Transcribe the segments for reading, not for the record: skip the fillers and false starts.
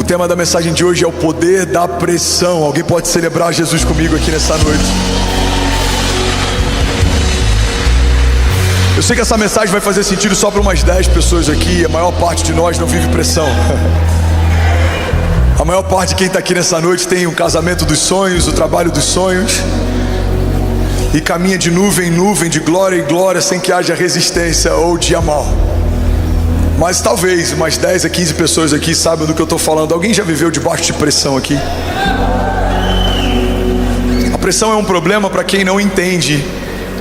O tema da mensagem de hoje é o poder da pressão. Alguém pode celebrar Jesus comigo aqui nessa noite? Eu sei que essa mensagem vai fazer sentido só para umas 10 pessoas aqui. A maior parte de nós não vive pressão. A maior parte de quem está aqui nessa noite tem um casamento dos sonhos, o trabalho dos sonhos, e caminha de nuvem em nuvem, de glória em glória, sem que haja resistência ou dia mal. Mas talvez umas 10 a 15 pessoas aqui sabem do que eu estou falando. Alguém já viveu debaixo de pressão aqui? A pressão é um problema para quem não entende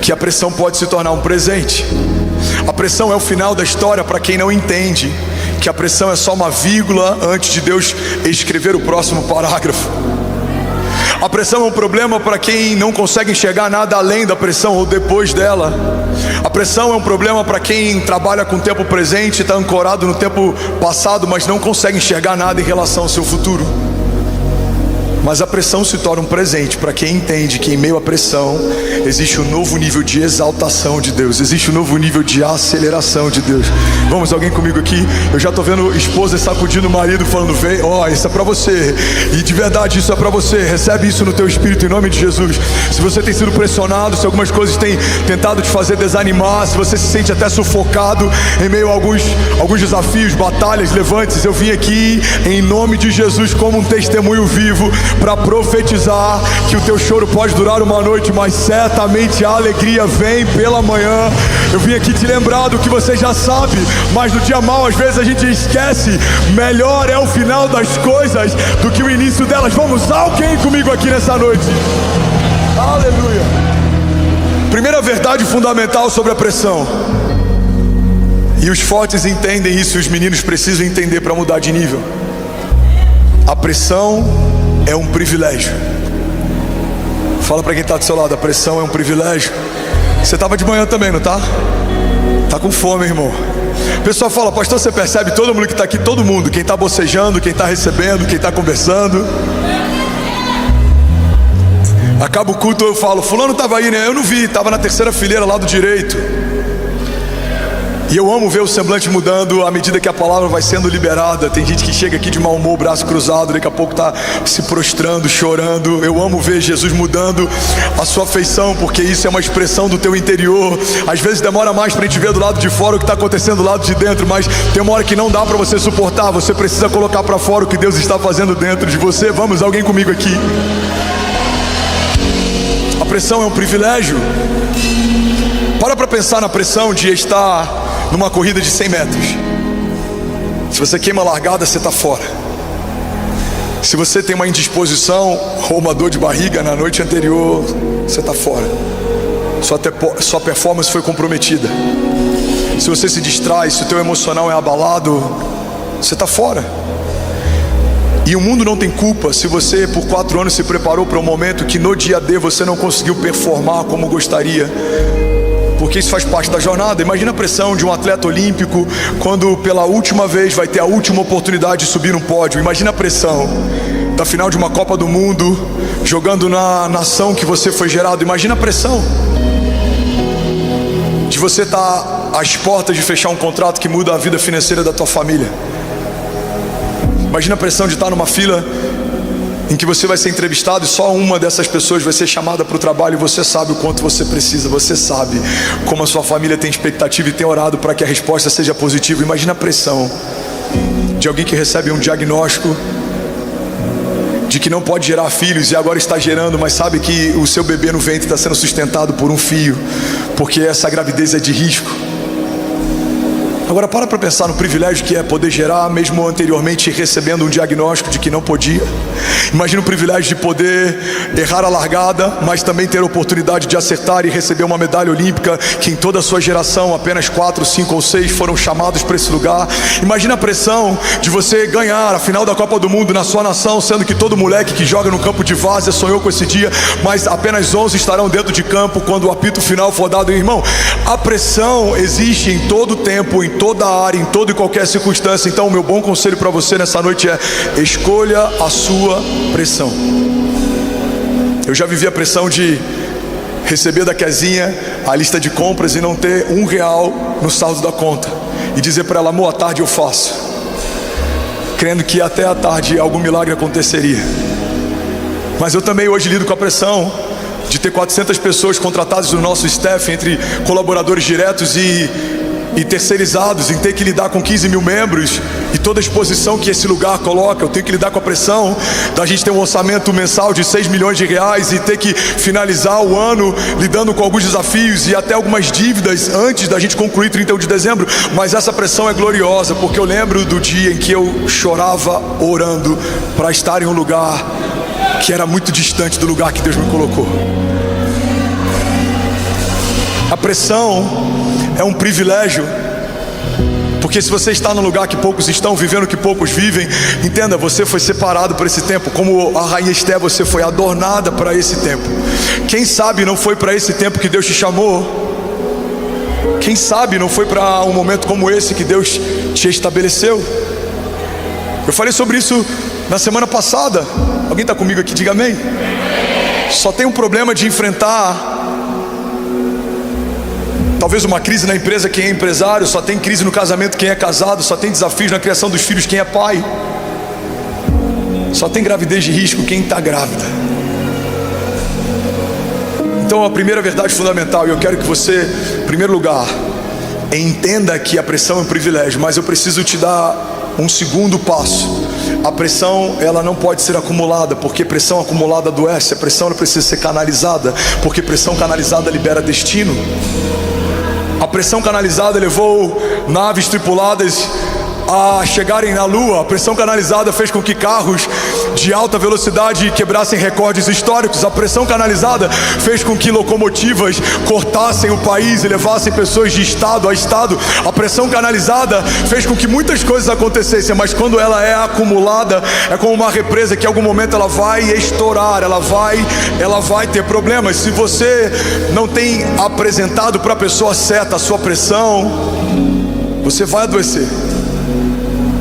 que a pressão pode se tornar um presente. A pressão é o final da história para quem não entende que a pressão é só uma vírgula antes de Deus escrever o próximo parágrafo. A pressão é um problema para quem não consegue enxergar nada além da pressão ou depois dela. A pressão é um problema para quem trabalha com o tempo presente, está ancorado no tempo passado, mas não consegue enxergar nada em relação ao seu futuro. Mas a pressão se torna um presente para quem entende que em meio à pressão existe um novo nível de exaltação de Deus, existe um novo nível de aceleração de Deus. Vamos, alguém comigo aqui? Eu já estou vendo esposa sacudindo o marido, falando: vem, ó, isso é para você. E de verdade isso é para você. Recebe isso no teu espírito em nome de Jesus. Se você tem sido pressionado, se algumas coisas têm tentado te fazer desanimar, se você se sente até sufocado em meio a alguns desafios, batalhas, levantes, eu vim aqui em nome de Jesus como um testemunho vivo para profetizar que o teu choro pode durar uma noite, mas certamente a alegria vem pela manhã. Eu vim aqui te lembrar do que você já sabe, mas no dia mau às vezes a gente esquece. Melhor é o final das coisas do que o início delas. Vamos, alguém comigo aqui nessa noite? Aleluia. Primeira verdade fundamental sobre a pressão, e os fortes entendem isso, e os meninos precisam entender para mudar de nível. A pressão é um privilégio. Fala para quem está do seu lado: a pressão é um privilégio. Você estava de manhã também, não tá? Tá com fome, irmão. O pessoal fala: pastor, você percebe todo mundo que está aqui, todo mundo, quem está bocejando, quem está recebendo, quem está conversando. Acaba o culto, eu falo: fulano estava aí, né? Eu não vi, estava na terceira fileira lá do direito. E eu amo ver o semblante mudando à medida que a palavra vai sendo liberada. Tem gente que chega aqui de mau humor, braço cruzado, daqui a pouco está se prostrando, chorando. Eu amo ver Jesus mudando a sua feição, porque isso é uma expressão do teu interior. Às vezes demora mais para a gente ver do lado de fora o que está acontecendo do lado de dentro, mas tem uma hora que não dá para você suportar. Você precisa colocar para fora o que Deus está fazendo dentro de você. Vamos, alguém comigo aqui? A pressão é um privilégio. Para pensar na pressão de estar numa corrida de 100 metros. Se você queima a largada, você está fora. Se você tem uma indisposição ou uma dor de barriga na noite anterior, você está fora. Sua performance foi comprometida. Se você se distrai, se o teu emocional é abalado, você está fora. E o mundo não tem culpa se você por 4 anos se preparou para um momento que no dia D você não conseguiu performar como gostaria, porque isso faz parte da jornada. Imagina a pressão de um atleta olímpico quando pela última vez vai ter a última oportunidade de subir um pódio. Imagina a pressão da final de uma Copa do Mundo, jogando na nação que você foi gerado. Imagina a pressão de você estar às portas de fechar um contrato que muda a vida financeira da tua família. Imagina a pressão de estar numa fila em que você vai ser entrevistado e só uma dessas pessoas vai ser chamada para o trabalho, e você sabe o quanto você precisa, você sabe como a sua família tem expectativa e tem orado para que a resposta seja positiva. Imagina a pressão de alguém que recebe um diagnóstico de que não pode gerar filhos e agora está gerando, mas sabe que o seu bebê no ventre está sendo sustentado por um fio, porque essa gravidez é de risco. Agora para pensar no privilégio que é poder gerar, mesmo anteriormente recebendo um diagnóstico de que não podia. Imagina o privilégio de poder errar a largada, mas também ter a oportunidade de acertar e receber uma medalha olímpica, que em toda a sua geração apenas 4, 5 ou 6 foram chamados para esse lugar. Imagina a pressão de você ganhar a final da Copa do Mundo na sua nação, sendo que todo moleque que joga no campo de várzea sonhou com esse dia, mas apenas 11 estarão dentro de campo quando o apito final for dado. Irmão, a pressão existe em todo tempo, em toda área, em toda e qualquer circunstância. Então o meu bom conselho para você nessa noite é: escolha a sua pressão. Eu já vivi a pressão de receber da Kezinha a lista de compras e não ter R$1 no saldo da conta, e dizer para ela: amor, à tarde eu faço. crendo que até à tarde algum milagre aconteceria. Mas eu também hoje lido com a pressão de ter 400 pessoas contratadas no nosso staff, entre colaboradores diretos e terceirizados, em ter que lidar com 15 mil membros e toda a exposição que esse lugar coloca. Eu tenho que lidar com a pressão da gente ter um orçamento mensal de 6 milhões de reais e ter que finalizar o ano lidando com alguns desafios e até algumas dívidas antes da gente concluir 31 de dezembro. Mas essa pressão é gloriosa, porque eu lembro do dia em que eu chorava orando para estar em um lugar que era muito distante do lugar que Deus me colocou. A pressão é um privilégio, porque se você está num lugar que poucos estão, vivendo o que poucos vivem, entenda, você foi separado para esse tempo. Como a rainha Esté, você foi adornada para esse tempo. Quem sabe não foi para esse tempo que Deus te chamou? Quem sabe não foi para um momento como esse que Deus te estabeleceu? Eu falei sobre isso na semana passada. Alguém está comigo aqui? Diga amém. Só tem um problema de enfrentar talvez uma crise na empresa quem é empresário, só tem crise no casamento quem é casado, só tem desafios na criação dos filhos quem é pai, só tem gravidez de risco quem está grávida. Então a primeira verdade fundamental, e eu quero que você, em primeiro lugar, entenda que a pressão é um privilégio, mas eu preciso te dar um segundo passo. A pressão, ela não pode ser acumulada, porque pressão acumulada adoece. A pressão, ela precisa ser canalizada, porque pressão canalizada libera destino. A pressão canalizada levou naves tripuladas a chegarem na lua. A pressão canalizada fez com que carros de alta velocidade quebrassem recordes históricos. A pressão canalizada fez com que locomotivas cortassem o país e levassem pessoas de estado a estado. A pressão canalizada fez com que muitas coisas acontecessem, mas quando ela é acumulada, é como uma represa que em algum momento ela vai estourar, ela vai ter problemas. Se você não tem apresentado para a pessoa certa a sua pressão, você vai adoecer.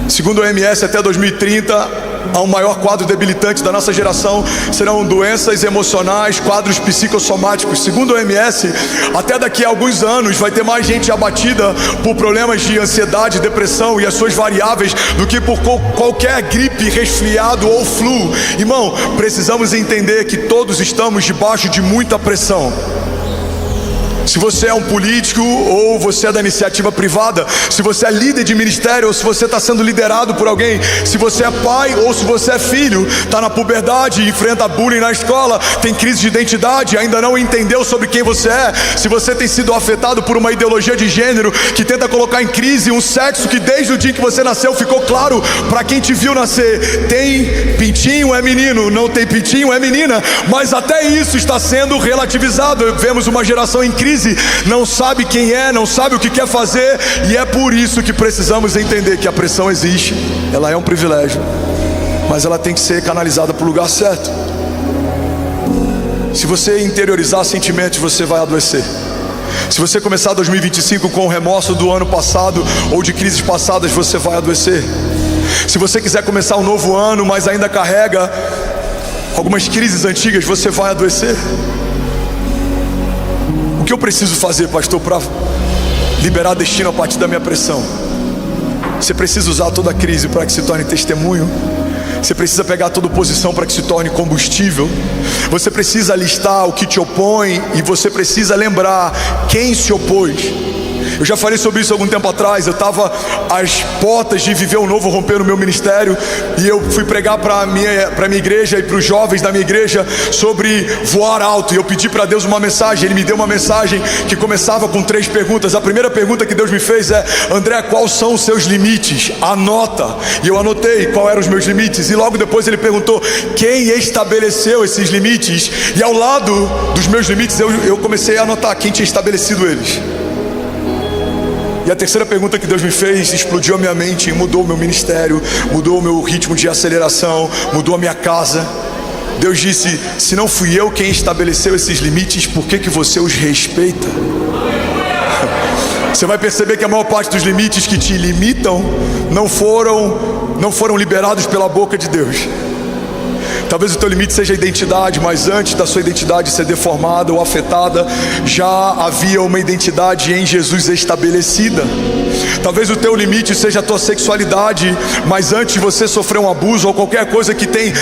Segundo o OMS, até 2030, o maior quadro debilitante da nossa geração serão doenças emocionais, quadros psicossomáticos. Segundo o OMS, até daqui a alguns anos vai ter mais gente abatida por problemas de ansiedade, depressão e as suas variáveis do que por qualquer gripe, resfriado ou flu. Irmão, precisamos entender que todos estamos debaixo de muita pressão. Se você é um político ou você é da iniciativa privada, se você é líder de ministério ou se você está sendo liderado por alguém, se você é pai ou se você é filho, está na puberdade, enfrenta bullying na escola, tem crise de identidade, ainda não entendeu sobre quem você é, se você tem sido afetado por uma ideologia de gênero que tenta colocar em crise um sexo que desde o dia que você nasceu ficou claro para quem te viu nascer: tem pintinho é menino, não tem pintinho é menina. Mas até isso está sendo relativizado. Vemos uma geração em crise, não sabe quem é, não sabe o que quer fazer, e é por isso que precisamos entender que a pressão existe, ela é um privilégio, mas ela tem que ser canalizada para o lugar certo. Se você interiorizar sentimentos, você vai adoecer. Se você começar 2025 com o remorso do ano passado ou de crises passadas, você vai adoecer. Se você quiser começar um novo ano, mas ainda carrega algumas crises antigas, você vai adoecer. O que eu preciso fazer, pastor, para liberar destino a partir da minha pressão? Você precisa usar toda a crise para que se torne testemunho. Você precisa pegar toda oposição para que se torne combustível. Você precisa listar o que te opõe e você precisa lembrar quem se opôs. Eu já falei sobre isso algum tempo atrás. Eu estava às portas de viver um novo romper no meu ministério, e eu fui pregar para a minha igreja e para os jovens da minha igreja sobre voar alto. E eu pedi para Deus uma mensagem. Ele me deu uma mensagem que começava com 3 perguntas. A primeira pergunta que Deus me fez é: André, quais são os seus limites? Anota. E eu anotei quais eram os meus limites. E logo depois ele perguntou: quem estabeleceu esses limites? E ao lado dos meus limites eu comecei a anotar quem tinha estabelecido eles. E a terceira pergunta que Deus me fez explodiu a minha mente, mudou o meu ministério, mudou o meu ritmo de aceleração, mudou a minha casa. Deus disse: se não fui eu quem estabeleceu esses limites, por que você os respeita? Você vai perceber que a maior parte dos limites que te limitam não foram liberados pela boca de Deus. Talvez o teu limite seja a identidade, mas antes da sua identidade ser deformada ou afetada, já havia uma identidade em Jesus estabelecida. Talvez o teu limite seja a tua sexualidade, mas antes de você sofrer um abuso ou qualquer coisa que tem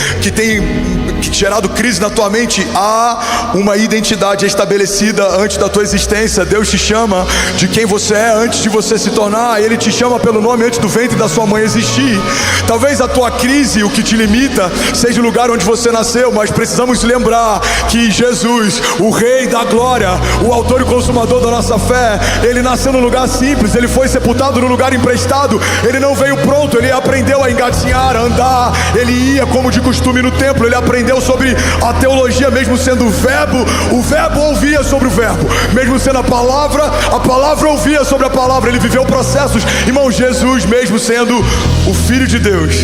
gerado crise na tua mente, há uma identidade estabelecida antes da tua existência. Deus te chama de quem você é antes de você se tornar. Ele te chama pelo nome antes do ventre da sua mãe existir. Talvez a tua crise, o que te limita, seja o lugar onde você nasceu, mas precisamos lembrar que Jesus, o Rei da Glória, o autor e consumador da nossa fé, ele nasceu num lugar simples, ele foi sepultado num lugar emprestado, ele não veio pronto, ele aprendeu a engatinhar, a andar, ele ia como de costume no templo, ele aprendeu sobre a teologia, mesmo sendo o verbo ouvia sobre o verbo, mesmo sendo a palavra ouvia sobre a palavra, ele viveu processos. Irmão, Jesus, mesmo sendo o Filho de Deus,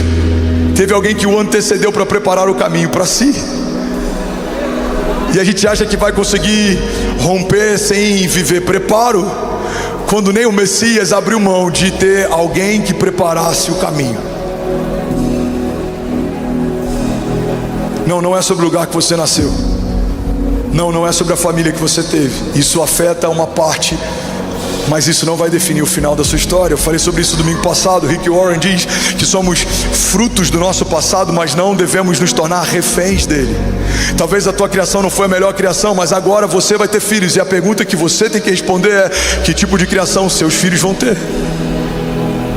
teve alguém que o antecedeu para preparar o caminho para si. E a gente acha que vai conseguir romper sem viver preparo, quando nem o Messias abriu mão de ter alguém que preparasse o caminho. Não é sobre o lugar que você nasceu. Não é sobre a família que você teve. Isso afeta uma parte, mas isso não vai definir o final da sua história. Eu falei sobre isso domingo passado. Rick Warren diz que somos frutos do nosso passado, mas não devemos nos tornar reféns dele. Talvez a tua criação não foi a melhor criação, mas agora você vai ter filhos, e a pergunta que você tem que responder é: que tipo de criação seus filhos vão ter?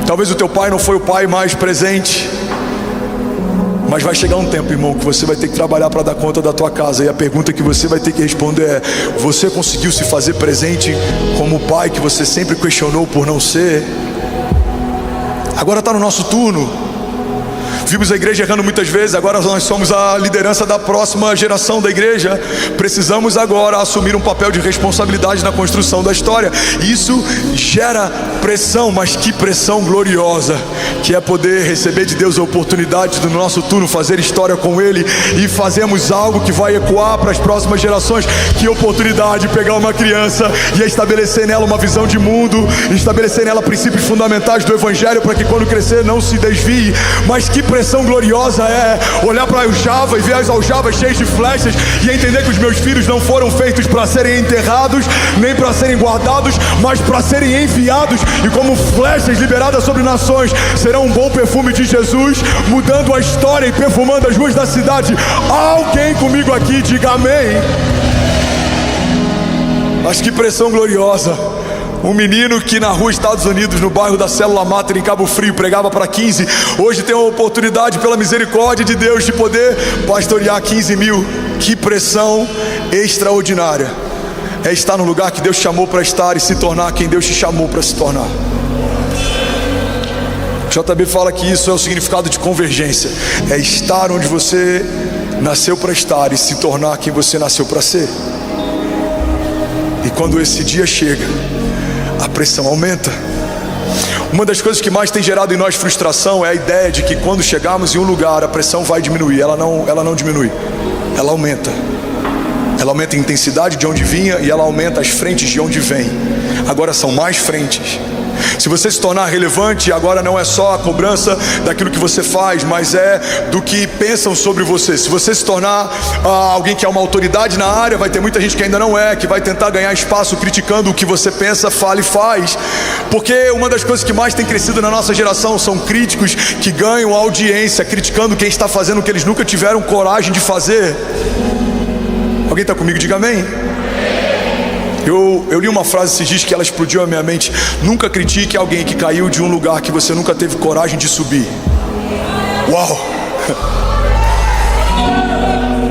Talvez o teu pai não foi o pai mais presente, mas vai chegar um tempo, irmão, que você vai ter que trabalhar para dar conta da tua casa. E a pergunta que você vai ter que responder é: você conseguiu se fazer presente como o pai que você sempre questionou por não ser? Agora está no nosso turno. Vimos a igreja errando muitas vezes, agora nós somos a liderança da próxima geração da igreja. Precisamos agora assumir um papel de responsabilidade na construção da história. Isso gera pressão, mas que pressão gloriosa, que é poder receber de Deus a oportunidade do nosso turno fazer história com Ele, e fazermos algo que vai ecoar para as próximas gerações. Que oportunidade pegar uma criança e estabelecer nela uma visão de mundo, estabelecer nela princípios fundamentais do Evangelho, para que quando crescer não se desvie. Mas que pressão gloriosa é olhar para a aljava e ver as aljavas cheias de flechas e entender que os meus filhos não foram feitos para serem enterrados, nem para serem guardados, mas para serem enviados, e como flechas liberadas sobre nações, serão um bom perfume de Jesus, mudando a história e perfumando as ruas da cidade. Alguém comigo aqui diga amém. Mas que pressão gloriosa. Um menino que na rua Estados Unidos, no bairro da Célula Mater, em Cabo Frio, pregava para 15, hoje tem a oportunidade, pela misericórdia de Deus, de poder pastorear 15 mil. Que pressão extraordinária é estar no lugar que Deus te chamou para estar e se tornar quem Deus te chamou para se tornar. JB fala que isso é o significado de convergência, é estar onde você nasceu para estar e se tornar quem você nasceu para ser. E quando esse dia chega, a pressão aumenta. Uma das coisas que mais tem gerado em nós frustração é a ideia de que quando chegarmos em um lugar, a pressão vai diminuir. Ela não diminui, ela aumenta. Ela aumenta a intensidade de onde vinha e ela aumenta as frentes de onde vem. Agora são mais frentes. Se você se tornar relevante, agora não é só a cobrança daquilo que você faz, mas é do que pensam sobre você. Se você se tornar alguém que é uma autoridade na área, vai ter muita gente que ainda não é, que vai tentar ganhar espaço criticando o que você pensa, fala e faz. Porque uma das coisas que mais tem crescido na nossa geração são críticos que ganham audiência, criticando quem está fazendo o que eles nunca tiveram coragem de fazer. Alguém está comigo? Diga amém. Eu li uma frase esses dias que ela explodiu a minha mente: nunca critique alguém que caiu de um lugar que você nunca teve coragem de subir. Uau!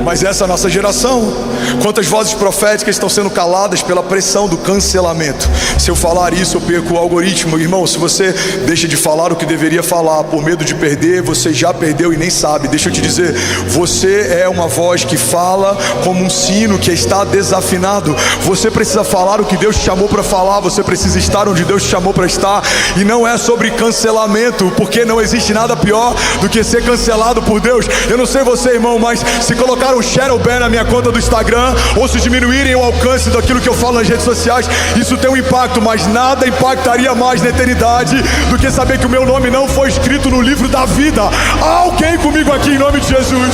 Mas essa é a nossa geração. Quantas vozes proféticas estão sendo caladas pela pressão do cancelamento? Se eu falar isso, eu perco o algoritmo. Irmão, se você deixa de falar o que deveria falar por medo de perder, você já perdeu e nem sabe. Deixa eu te dizer, você é uma voz que fala como um sino que está desafinado. Você precisa falar o que Deus te chamou para falar. Você precisa estar onde Deus te chamou para estar. E não é sobre cancelamento, porque não existe nada pior do que ser cancelado por Deus. Eu não sei você, irmão, mas se colocar um shadow ban na minha conta do Instagram, ou se diminuírem o alcance daquilo que eu falo nas redes sociais, isso tem um impacto, mas nada impactaria mais na eternidade do que saber que o meu nome não foi escrito no livro da vida. Alguém comigo aqui em nome de Jesus?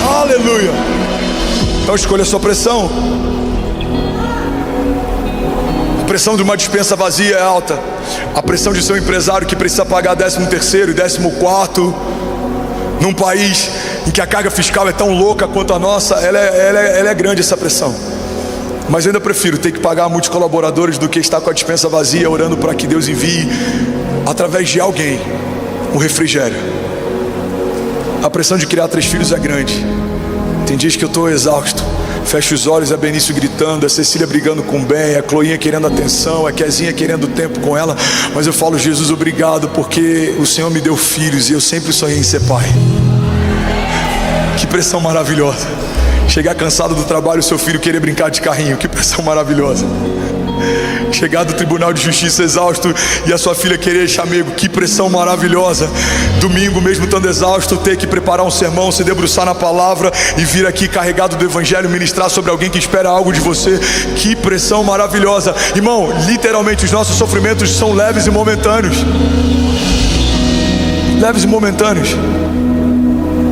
Aleluia. Então escolha a sua pressão. A pressão de uma despensa vazia é alta. A pressão de ser um empresário que precisa pagar 13º e 14º num país em que a carga fiscal é tão louca quanto a nossa, ela é grande, essa pressão. Mas eu ainda prefiro ter que pagar muitos colaboradores do que estar com a despensa vazia, orando para que Deus envie, através de alguém, um refrigério. A pressão de criar 3 filhos é grande. Tem dias que eu estou exausto. Fecho os olhos, a Benício gritando, a Cecília brigando com o Ben, a Chloinha querendo atenção, a Kezinha querendo tempo com ela. Mas eu falo: Jesus, obrigado, porque o Senhor me deu filhos e eu sempre sonhei em ser pai. Que pressão maravilhosa. Chegar cansado do trabalho, o seu filho querer brincar de carrinho. Que pressão maravilhosa. Chegar do Tribunal de Justiça exausto e a sua filha querer chamego. Que pressão maravilhosa. Domingo, mesmo estando exausto, ter que preparar um sermão, se debruçar na palavra e vir aqui carregado do Evangelho, ministrar sobre alguém que espera algo de você. Que pressão maravilhosa. Irmão, literalmente os nossos sofrimentos são leves e momentâneos. Leves e momentâneos.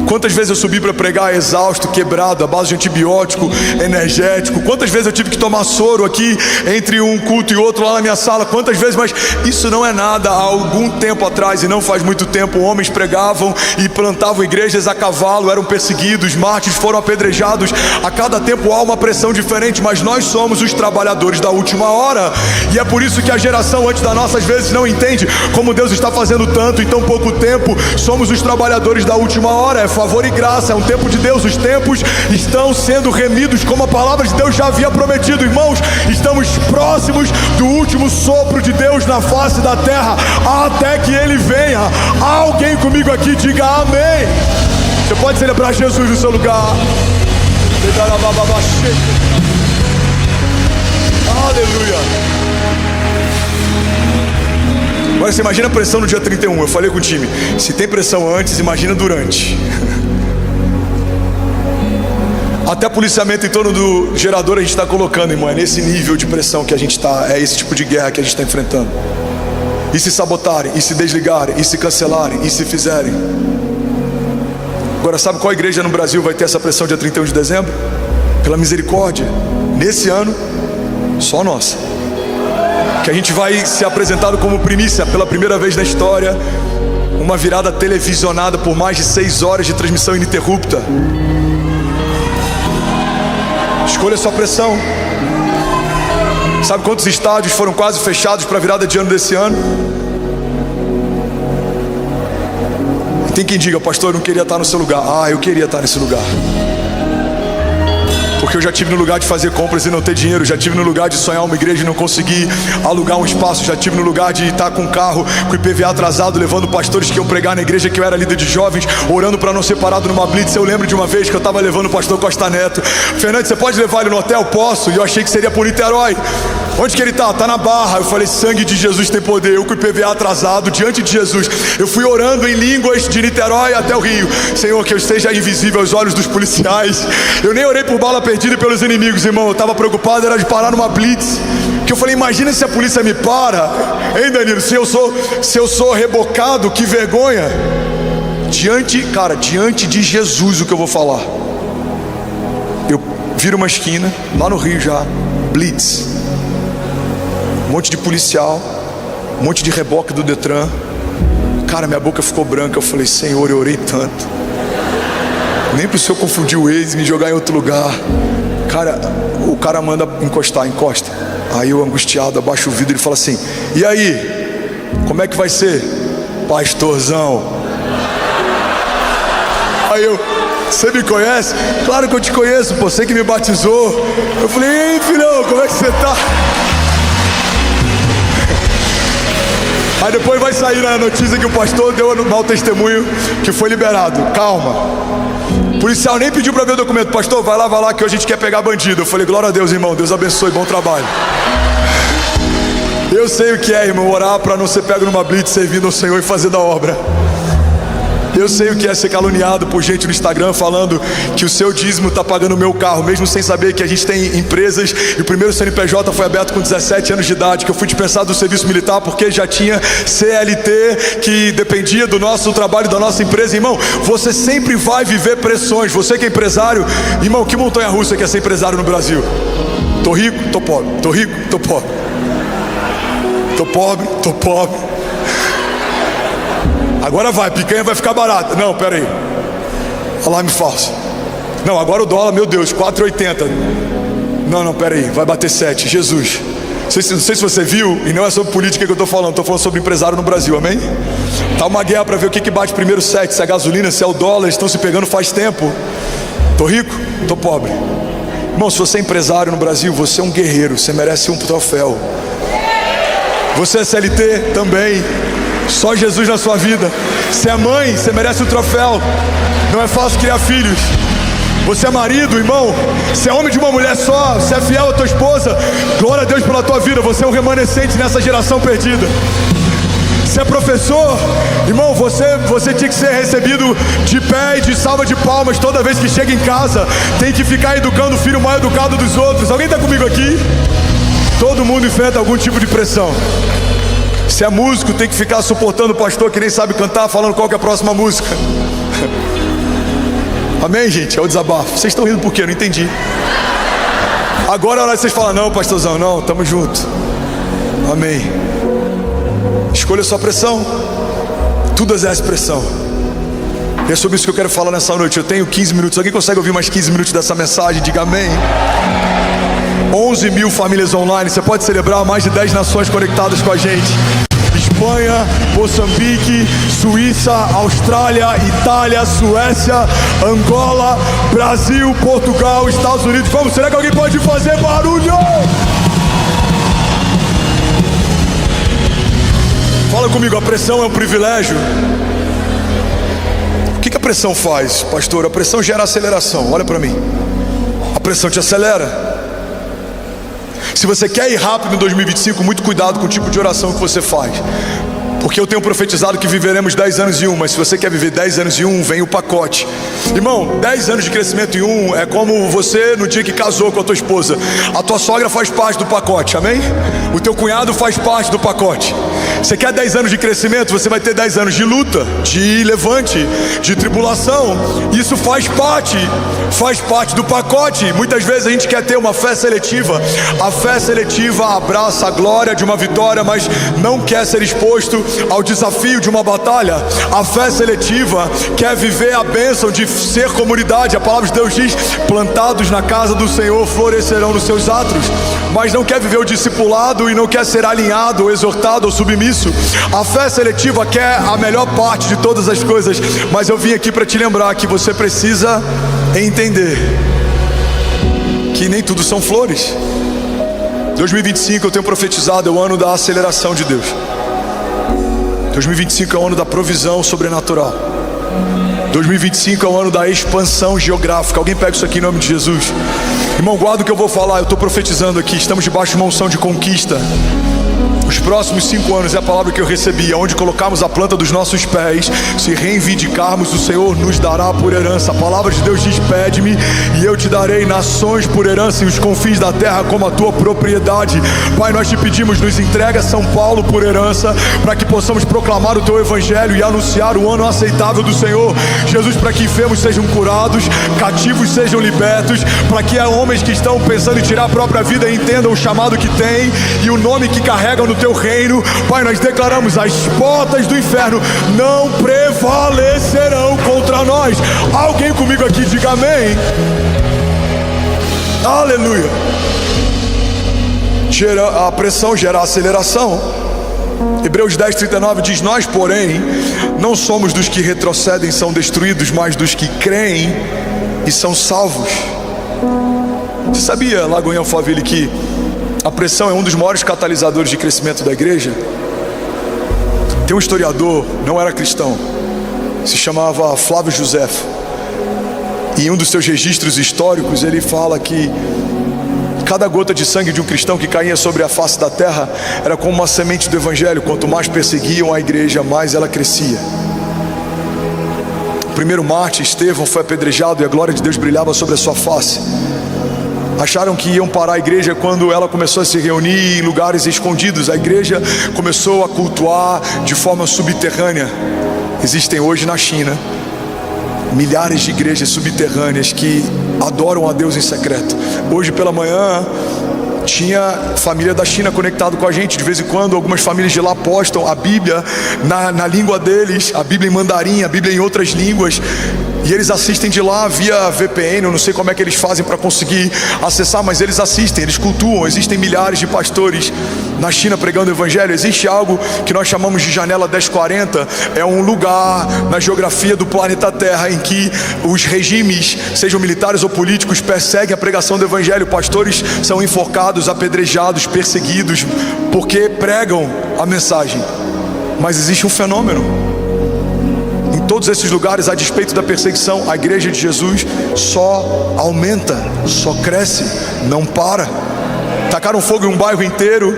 Quantas vezes eu subi para pregar exausto, quebrado, à base de antibiótico, energético. Quantas vezes eu tive que tomar soro aqui entre um culto e outro lá na minha sala. Quantas vezes, mas isso não é nada. Há algum tempo atrás, e não faz muito tempo, homens pregavam e plantavam igrejas a cavalo, eram perseguidos, mártires foram apedrejados. A cada tempo há uma pressão diferente, mas nós somos os trabalhadores da última hora. E é por isso que a geração antes da nossa às vezes não entende como Deus está fazendo tanto em tão pouco tempo. Somos os trabalhadores da última hora. É favor e graça, é um tempo de Deus. Os tempos estão sendo remidos como a palavra de Deus já havia prometido. Irmãos, estamos próximos do último sopro de Deus na face da terra, até que Ele venha. Há alguém comigo aqui? Diga amém. Você pode celebrar Jesus no seu lugar. Aleluia. Agora você imagina a pressão no dia 31. Eu falei com o time: se tem pressão antes, imagina durante. Até policiamento em torno do gerador a gente está colocando, irmão. É nesse nível de pressão que a gente está. É esse tipo de guerra que a gente está enfrentando. E se sabotarem, e se desligarem, e se cancelarem, e se fizerem. Agora, sabe qual igreja no Brasil vai ter essa pressão dia 31 de dezembro? Pela misericórdia, nesse ano, só nossa. Que a gente vai ser apresentado como primícia pela primeira vez na história. Uma virada televisionada por mais de 6 horas de transmissão ininterrupta. Escolha sua pressão. Sabe quantos estádios foram quase fechados para a virada de ano desse ano? Tem quem diga: pastor, eu não queria estar no seu lugar. Ah, eu queria estar nesse lugar. Porque eu já tive no lugar de fazer compras e não ter dinheiro. Já tive no lugar de sonhar uma igreja e não conseguir alugar um espaço. Já tive no lugar de estar com um carro com IPVA atrasado, levando pastores que iam pregar na igreja que eu era líder de jovens, orando para não ser parado numa blitz. Eu lembro de uma vez que eu estava levando o pastor Costa Neto. Fernando, você pode levar ele no hotel? Posso. E eu achei que seria por Niterói. Onde que ele está? Está na Barra. Eu falei: sangue de Jesus tem poder. Eu com o IPVA atrasado, diante de Jesus, eu fui orando em línguas de Niterói até o Rio. Senhor, que eu esteja invisível aos olhos dos policiais. Eu nem orei por bala perdida pelos inimigos, irmão. Eu estava preocupado, era de parar numa blitz. Que eu falei: imagina se a polícia me para. Hein, Danilo? Se eu sou rebocado, que vergonha. Diante de Jesus, o que eu vou falar? Eu viro uma esquina, lá no Rio já, blitz. Um monte de policial, um monte de reboque do Detran. Cara, minha boca ficou branca. Eu falei: Senhor, eu orei tanto. Nem para o Senhor confundir o ex e me jogar em outro lugar. Cara, o cara manda encostar, encosta. Aí eu, angustiado, abaixo o vidro, ele fala assim: e aí, como é que vai ser, pastorzão? Aí eu: você me conhece? Claro que eu te conheço, pô, você que me batizou. Eu falei: ei, filhão, como é que você tá? Aí depois vai sair na notícia que o pastor deu um mau testemunho, que foi liberado. Calma. O policial nem pediu para ver o documento. Pastor, vai lá que a gente quer pegar bandido. Eu falei: glória a Deus, irmão, Deus abençoe, bom trabalho. Eu sei o que é, irmão, orar para não ser pego numa blitz, servindo ao Senhor e fazendo a obra. Eu sei o que é ser caluniado por gente no Instagram falando que o seu dízimo está pagando o meu carro, mesmo sem saber que a gente tem empresas. E o primeiro CNPJ foi aberto com 17 anos de idade, que eu fui dispensado do serviço militar porque já tinha CLT que dependia do nosso trabalho, da nossa empresa. Irmão, você sempre vai viver pressões. Você que é empresário, irmão, que montanha russa que é ser empresário no Brasil? Tô rico, tô pobre, tô rico, tô pobre. tô pobre, tô pobre. Agora vai, picanha vai ficar barata. Não, pera aí. Alarme falso. Não, agora o dólar, meu Deus, 4,80. Não, pera aí, vai bater 7. Jesus. Não sei se você viu, e não é sobre política que eu estou falando sobre empresário no Brasil, amém? Tá uma guerra para ver o que bate primeiro 7, se é a gasolina, se é o dólar, estão se pegando faz tempo. Tô rico? Tô pobre. Irmão, se você é empresário no Brasil, você é um guerreiro, você merece um troféu. Você é CLT também, só Jesus na sua vida. Você é mãe, você merece um troféu. Não é fácil criar filhos. Você é marido, irmão, você é homem de uma mulher só, você é fiel à tua esposa, glória a Deus pela tua vida, você é um remanescente nessa geração perdida. Você é professor, irmão, você tinha que ser recebido de pé e de salva de palmas toda vez que chega em casa. Tem que ficar educando o filho mais educado dos outros. Alguém está comigo aqui? Todo mundo enfrenta algum tipo de pressão. Se é músico, tem que ficar suportando o pastor que nem sabe cantar, falando qual que é a próxima música. Amém, gente? É o desabafo. Vocês estão rindo por quê? Eu não entendi. Agora é hora que vocês falam: não, pastorzão, não, tamo junto. Amém. Escolha a sua pressão. Tudo exerce pressão. E é sobre isso que eu quero falar nessa noite. Eu tenho 15 minutos. Alguém consegue ouvir mais 15 minutos dessa mensagem? Diga amém. 11 mil famílias online. Você pode celebrar mais de 10 nações conectadas com a gente. Espanha, Moçambique, Suíça, Austrália, Itália, Suécia, Angola, Brasil, Portugal, Estados Unidos. Como será que alguém pode fazer barulho? Fala comigo, a pressão é um privilégio. O que a pressão faz, pastor? A pressão gera aceleração. Olha para mim. A pressão te acelera. Se você quer ir rápido em 2025, muito cuidado com o tipo de oração que você faz. Porque eu tenho profetizado que viveremos 10 anos em um. Mas se você quer viver 10 anos em um, vem o pacote. Irmão, 10 anos de crescimento em um é como você no dia que casou com a tua esposa. A tua sogra faz parte do pacote, amém? O teu cunhado faz parte do pacote. Você quer 10 anos de crescimento, você vai ter 10 anos de luta, de levante, de tribulação. Isso faz parte do pacote. Muitas vezes a gente quer ter uma fé seletiva. A fé seletiva abraça a glória de uma vitória, mas não quer ser exposto ao desafio de uma batalha. A fé seletiva quer viver a bênção de ser comunidade. A palavra de Deus diz: plantados na casa do Senhor florescerão nos seus átrios. Mas não quer viver o discipulado e não quer ser alinhado, ou exortado, ou submisso. A fé seletiva quer a melhor parte de todas as coisas. Mas eu vim aqui para te lembrar que você precisa entender que nem tudo são flores. 2025 eu tenho profetizado, é o ano da aceleração de Deus. 2025 é o ano da provisão sobrenatural. 2025 é o ano da expansão geográfica. Alguém pega isso aqui em nome de Jesus. Irmão, guarda o que eu vou falar. Eu estou profetizando aqui. Estamos debaixo de uma unção de conquista. Os próximos 5 anos é a palavra que eu recebi. Onde colocarmos a planta dos nossos pés, se reivindicarmos, o Senhor nos dará por herança. A palavra de Deus diz: pede-me e eu te darei nações por herança e os confins da terra como a tua propriedade. Pai, nós te pedimos, nos entrega São Paulo por herança, para que possamos proclamar o teu evangelho e anunciar o ano aceitável do Senhor. Jesus, para que enfermos sejam curados, cativos sejam libertos, para que homens que estão pensando em tirar a própria vida entendam o chamado que têm e o nome que carregam no teu reino. Pai, nós declaramos: as portas do inferno não prevalecerão contra nós. Alguém comigo aqui diga amém. Aleluia. A pressão gera aceleração. Hebreus 10:39 diz: nós, porém, não somos dos que retrocedem e são destruídos, mas dos que creem e são salvos. Você sabia, Lagoinha Alphaville, que a pressão é um dos maiores catalisadores de crescimento da igreja? Tem um historiador, não era cristão, se chamava Flávio Josefo, e em um dos seus registros históricos ele fala que cada gota de sangue de um cristão que caía sobre a face da terra era como uma semente do evangelho. Quanto mais perseguiam a igreja, mais ela crescia. O primeiro mártir, Estevão, foi apedrejado e a glória de Deus brilhava sobre a sua face. Acharam que iam parar a igreja quando ela começou a se reunir em lugares escondidos. A igreja começou a cultuar de forma subterrânea. Existem hoje na China milhares de igrejas subterrâneas que adoram a Deus em secreto. Hoje pela manhã tinha família da China conectado com a gente. De vez em quando algumas famílias de lá postam a Bíblia na língua deles, a Bíblia em mandarim, a Bíblia em outras línguas, e eles assistem de lá via VPN. Eu não sei como é que eles fazem para conseguir acessar, mas eles assistem, eles cultuam. Existem milhares de pastores na China pregando o evangelho. Existe algo que nós chamamos de janela 1040. É um lugar na geografia do planeta Terra em que os regimes, sejam militares ou políticos, perseguem a pregação do evangelho. Pastores são enforcados, apedrejados, perseguidos porque pregam a mensagem. Mas existe um fenômeno: em todos esses lugares, a despeito da perseguição, a igreja de Jesus só aumenta, só cresce, não para. Tacaram fogo em um bairro inteiro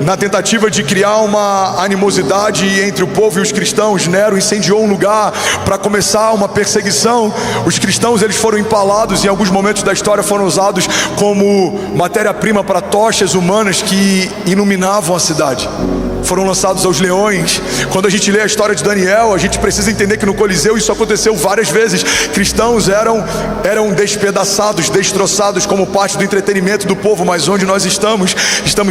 na tentativa de criar uma animosidade entre o povo e os cristãos. Nero incendiou um lugar para começar uma perseguição. Os cristãos, eles foram empalados, e em alguns momentos da história foram usados como matéria-prima para tochas humanas que iluminavam a cidade. Foram lançados aos leões. Quando a gente lê a história de Daniel, a gente precisa entender que no Coliseu isso aconteceu várias vezes. Cristãos eram despedaçados, destroçados como parte do entretenimento do povo. Mas onde nós estamos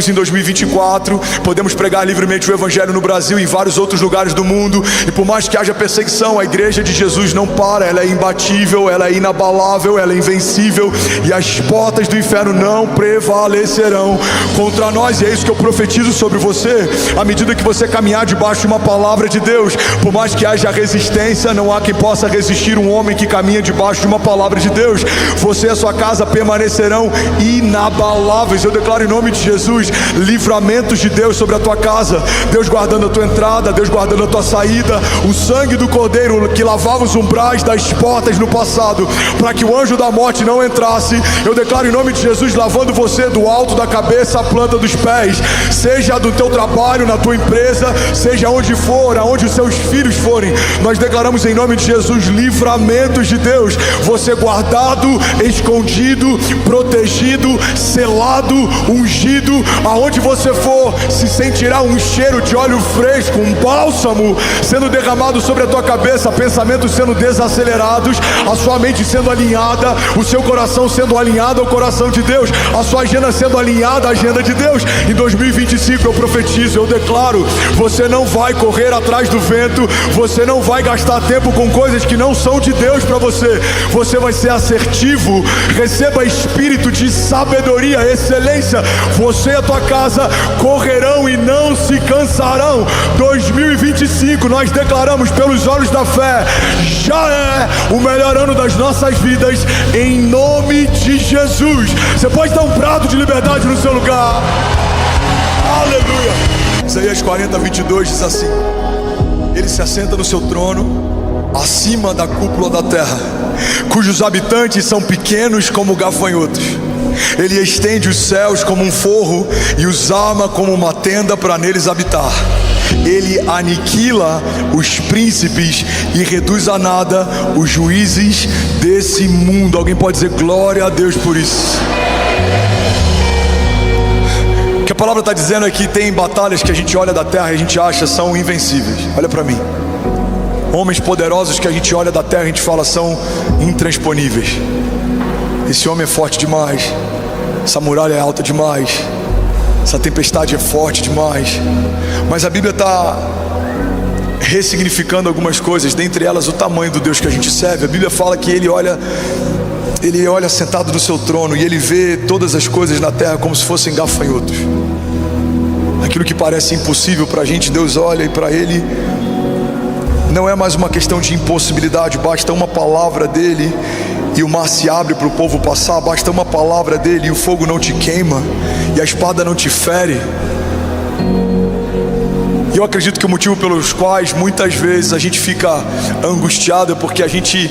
em 2024, podemos pregar livremente o evangelho no Brasil e em vários outros lugares do mundo. E por mais que haja perseguição, a igreja de Jesus não para. Ela é imbatível, ela é inabalável, ela é invencível, e as portas do inferno não prevalecerão contra nós. E é isso que eu profetizo sobre você. À medida que você caminhar debaixo de uma palavra de Deus, por mais que haja resistência, não há quem possa resistir um homem que caminha debaixo de uma palavra de Deus. Você e a sua casa permanecerão inabaláveis. Eu declaro em nome de Jesus livramentos de Deus sobre a tua casa. Deus guardando a tua entrada, Deus guardando a tua saída. O sangue do Cordeiro que lavava os umbrais das portas no passado, para que o anjo da morte não entrasse, eu declaro em nome de Jesus lavando você do alto da cabeça à planta dos pés. Seja do teu trabalho, na tua empresa, seja onde for, aonde os seus filhos forem, nós declaramos em nome de Jesus livramentos de Deus. Você guardado, escondido, protegido, selado, ungido. Aonde você for, se sentirá um cheiro de óleo fresco, um bálsamo sendo derramado sobre a tua cabeça, pensamentos sendo desacelerados, a sua mente sendo alinhada, o seu coração sendo alinhado ao coração de Deus, a sua agenda sendo alinhada à agenda de Deus. Em 2025 eu profetizo, eu declaro: você não vai correr atrás do vento, você não vai gastar tempo com coisas que não são de Deus para você. Você vai ser assertivo. Receba espírito de sabedoria, excelência. Você e a tua casa correrão e não se cansarão. 2025 nós declaramos pelos olhos da fé, já é o melhor ano das nossas vidas, em nome de Jesus. Você pode dar um brado de liberdade no seu lugar. Aleluia. Isaías 40, 22 diz assim: ele se assenta no seu trono, acima da cúpula da terra, cujos habitantes são pequenos como gafanhotos. Ele estende os céus como um forro e os arma como uma tenda para neles habitar. Ele aniquila os príncipes e reduz a nada os juízes desse mundo. Alguém pode dizer glória a Deus por isso? O que a palavra está dizendo é que tem batalhas que a gente olha da terra e a gente acha são invencíveis. Olha para mim. Homens poderosos que a gente olha da terra e a gente fala são intransponíveis. Esse homem é forte demais, essa muralha é alta demais, essa tempestade é forte demais. Mas a Bíblia está ressignificando algumas coisas, dentre elas o tamanho do Deus que a gente serve. A Bíblia fala que Ele olha sentado no seu trono e Ele vê todas as coisas na terra como se fossem gafanhotos. Aquilo que parece impossível para a gente, Deus olha, e para Ele não é mais uma questão de impossibilidade. Basta uma palavra dEle e o mar se abre para o povo passar. Basta uma palavra dEle e o fogo não te queima e a espada não te fere. E eu acredito que o motivo pelos quais muitas vezes a gente fica angustiado é porque a gente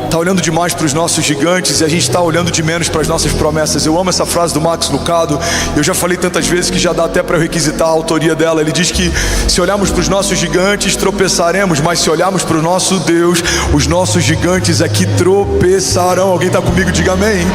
está olhando demais para os nossos gigantes e a gente está olhando de menos para as nossas promessas. Eu amo essa frase do Max Lucado. Eu já falei tantas vezes que já dá até para eu requisitar a autoria dela. Ele diz que se olharmos para os nossos gigantes tropeçaremos, mas se olharmos para o nosso Deus, os nossos gigantes é que tropeçarão. Alguém está comigo? Diga amém.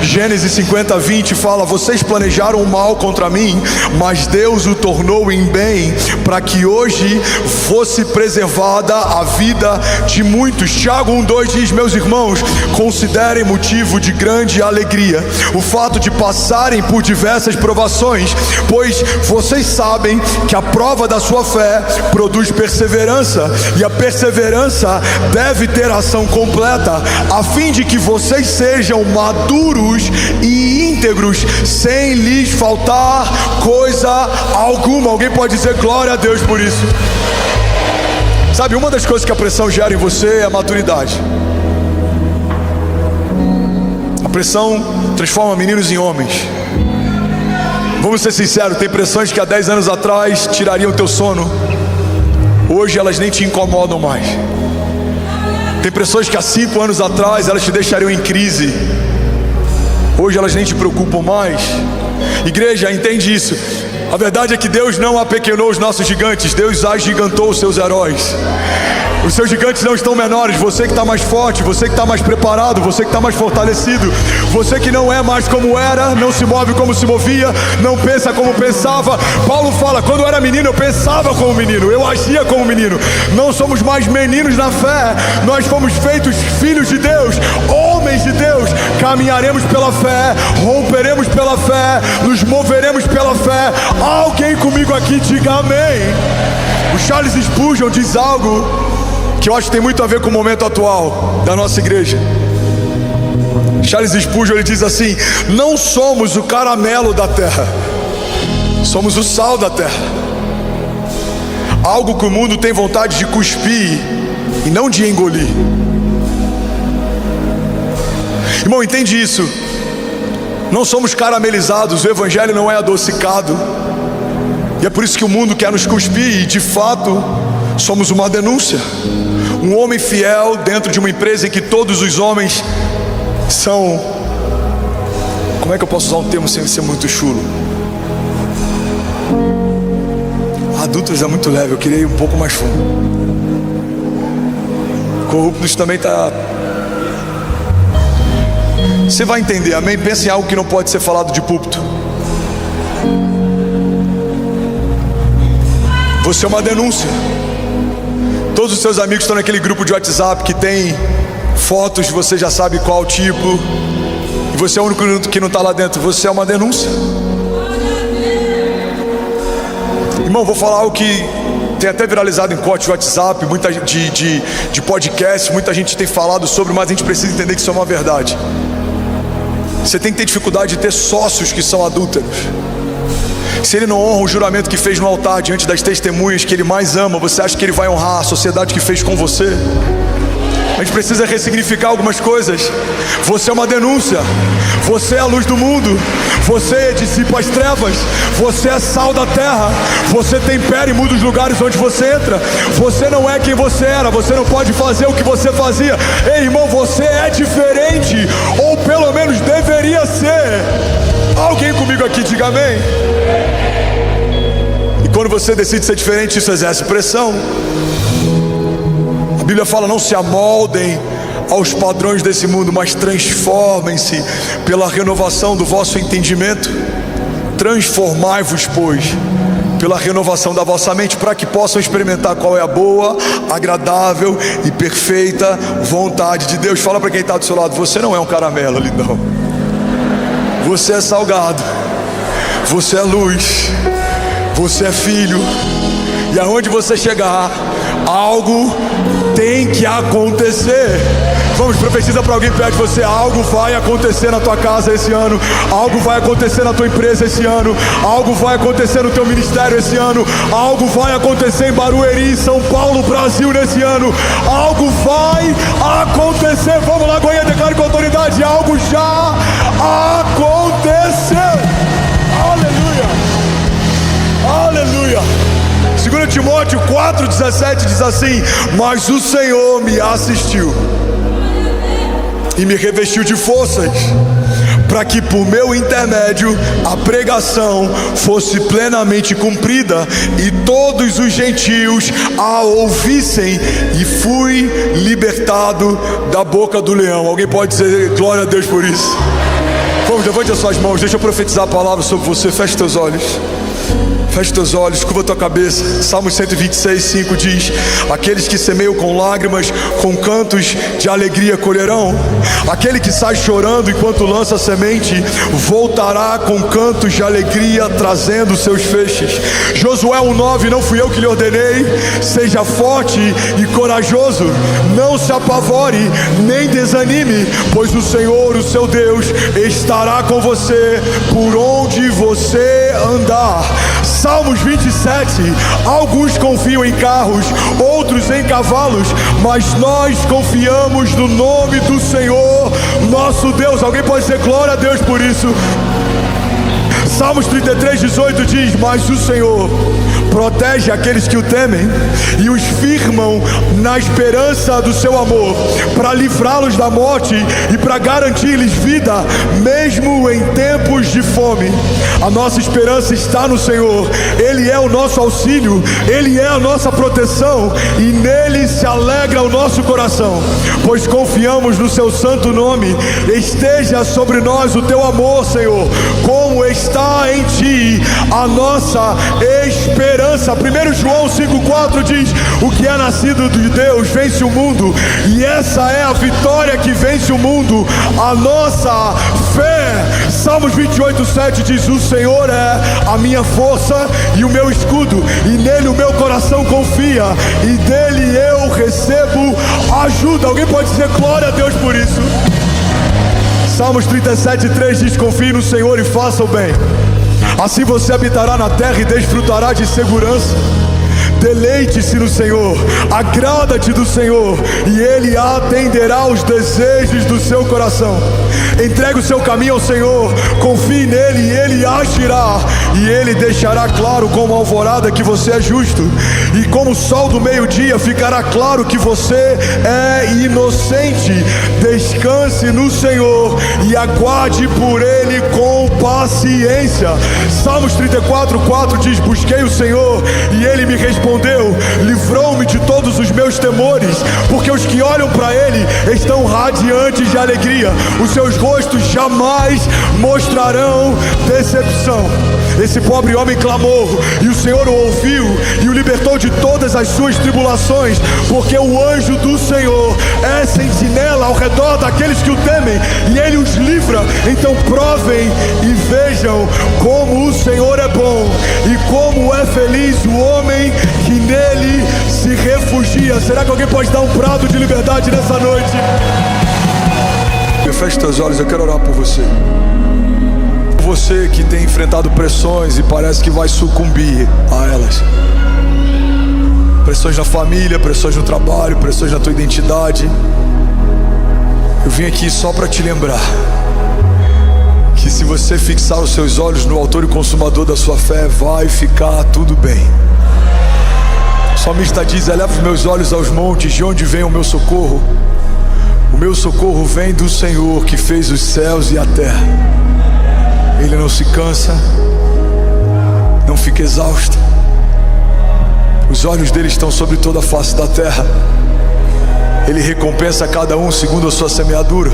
Gênesis 50, 20 fala: vocês planejaram o mal contra mim, mas Deus o tornou em bem, para que hoje fosse preservada a vida de muitos. Tiago 1:2 diz: meus irmãos, irmãos, considerem motivo de grande alegria o fato de passarem por diversas provações, pois vocês sabem que a prova da sua fé produz perseverança, e a perseverança deve ter ação completa, a fim de que vocês sejam maduros e íntegros, sem lhes faltar coisa alguma. Alguém pode dizer glória a Deus por isso? Sabe, uma das coisas que a pressão gera em você é a maturidade. A pressão transforma meninos em homens. Vamos ser sinceros, tem pressões que há 10 anos atrás tirariam o teu sono, hoje elas nem te incomodam mais. Tem pressões que há 5 anos atrás elas te deixariam em crise, hoje elas nem te preocupam mais. Igreja, entende isso. A verdade é que Deus não apequenou os nossos gigantes, Deus agigantou os seus heróis. Os seus gigantes não estão menores. Você que está mais forte, você que está mais preparado, você que está mais fortalecido, você que não é mais como era, não se move como se movia, não pensa como pensava. Paulo fala, quando eu era menino eu pensava como menino, eu agia como menino. Não somos mais meninos na fé, nós fomos feitos filhos de Deus, homens de Deus. Caminharemos pela fé, romperemos pela fé, nos moveremos pela fé. Alguém comigo aqui diga amém. O Charles Spurgeon diz algo que eu acho que tem muito a ver com o momento atual da nossa igreja. Charles Spurgeon, ele diz assim: não somos o caramelo da terra, somos o sal da terra. Algo que o mundo tem vontade de cuspir e não de engolir. Irmão, entende isso? Não somos caramelizados, o evangelho não é adocicado, e é por isso que o mundo quer nos cuspir, e de fato somos uma denúncia. Um homem fiel dentro de uma empresa em que todos os homens são, como é que eu posso usar um termo sem ser muito chulo? Adultos é muito leve, eu queria ir um pouco mais fundo. Corruptos também está. Você vai entender, amém? Pensa em algo que não pode ser falado de púlpito. Você é uma denúncia. Todos os seus amigos estão naquele grupo de WhatsApp que tem fotos, você já sabe qual tipo, e você é o único que não está lá dentro. Você é uma denúncia. Irmão, vou falar algo que tem até viralizado em corte de WhatsApp, de podcast, muita gente tem falado sobre, mas a gente precisa entender que isso é uma verdade. Você tem que ter dificuldade de ter sócios que são adúlteros. Se ele não honra o juramento que fez no altar diante das testemunhas que ele mais ama, você acha que ele vai honrar a sociedade que fez com você? A gente precisa ressignificar algumas coisas. Você é uma denúncia. Você é a luz do mundo. Você dissipa as trevas. Você é sal da terra. Você tempera e muda os lugares onde você entra. Você não é quem você era. Você não pode fazer o que você fazia. Ei, irmão, você é diferente, ou pelo menos deveria ser. Alguém comigo aqui diga amém. E quando você decide ser diferente, isso exerce pressão. A Bíblia fala: não se amoldem aos padrões desse mundo, mas transformem-se pela renovação do vosso entendimento. Transformai-vos, pois, pela renovação da vossa mente, para que possam experimentar qual é a boa, agradável e perfeita vontade de Deus. Fala para quem está do seu lado: você não é um caramelo, lindão. Você é salgado, você é luz, você é filho, e aonde você chegar, algo tem que acontecer. Vamos, profetiza para alguém perto de você: algo vai acontecer na tua casa esse ano, algo vai acontecer na tua empresa esse ano, algo vai acontecer no teu ministério esse ano, algo vai acontecer em Barueri, São Paulo, Brasil nesse ano, algo vai acontecer. Vamos lá, Goiânia, declare com autoridade: algo já aconteceu. Aleluia, aleluia. 2 Timóteo 4,17 diz assim: mas o Senhor me assistiu e me revestiu de forças, para que por meu intermédio a pregação fosse plenamente cumprida e todos os gentios a ouvissem, e fui libertado da boca do leão. Alguém pode dizer glória a Deus por isso? Vamos, levante as suas mãos, deixa eu profetizar a palavra sobre você. Feche teus olhos, Feche teus olhos, curva tua cabeça. Salmos 126, 5 diz: aqueles que semeiam com lágrimas, com cantos de alegria colherão. Aquele que sai chorando enquanto lança a semente, voltará com cantos de alegria, trazendo seus feixes. Josué 1:9: não fui eu que lhe ordenei, seja forte e corajoso, não se apavore, nem desanime, pois o Senhor, o seu Deus, estará com você por onde você andar. Salmos 27: alguns confiam em carros, outros em cavalos, mas nós confiamos no nome do Senhor, nosso Deus. Alguém pode dizer glória a Deus por isso? Salmos 33:18 diz: mas o Senhor protege aqueles que o temem e os firmam na esperança do seu amor, para livrá-los da morte e para garantir-lhes vida, mesmo em tempos de fome. A nossa esperança está no Senhor. Ele é o nosso auxílio, Ele é a nossa proteção, e nele se alegra o nosso coração, pois confiamos no seu santo nome. Esteja sobre nós o teu amor, Senhor, como está em ti a nossa esperança. 1 João 5,4 diz: o que é nascido de Deus vence o mundo, e essa é a vitória que vence o mundo, a nossa fé. Salmos 28:7 diz: o Senhor é a minha força e o meu escudo, e nele o meu coração confia, e dele eu recebo ajuda. Alguém pode dizer glória a Deus por isso? Salmos 37:3 diz: confie no Senhor e faça o bem, assim você habitará na terra e desfrutará de segurança. Deleite-se no Senhor, agrada-te do Senhor, e Ele atenderá os desejos do seu coração. Entregue o seu caminho ao Senhor, confie nele e Ele agirá, e Ele deixará claro como a alvorada que você é justo, e como o sol do meio-dia ficará claro que você é inocente. Descanse no Senhor e aguarde por Ele com paciência. Salmos 34:4 diz: busquei o Senhor e Ele me respondeu, livrou-me de todos os meus temores, porque os que olham para Ele estão radiantes de alegria, os seus rostos jamais mostrarão decepção. Esse pobre homem clamou, e o Senhor o ouviu e o libertou de todas as suas tribulações, porque o anjo do Senhor é sentinela ao redor daqueles que o temem, e Ele os livra. Então provem e vejam como o Senhor é bom, e como é feliz o homem que nele se refugia. Será que alguém pode dar um prato de liberdade nessa noite? Feche teus olhos, eu quero orar por você. Você que tem enfrentado pressões e parece que vai sucumbir a elas. Pressões na família, pressões no trabalho, pressões na tua identidade. Eu vim aqui só para te lembrar que se você fixar os seus olhos no autor e consumador da sua fé, vai ficar tudo bem. O salmista diz: eleva os meus olhos aos montes, de onde vem o meu socorro? O meu socorro vem do Senhor que fez os céus e a terra. Ele não se cansa, não fica exausto. Os olhos dele estão sobre toda a face da terra. Ele recompensa cada um segundo a sua semeadura.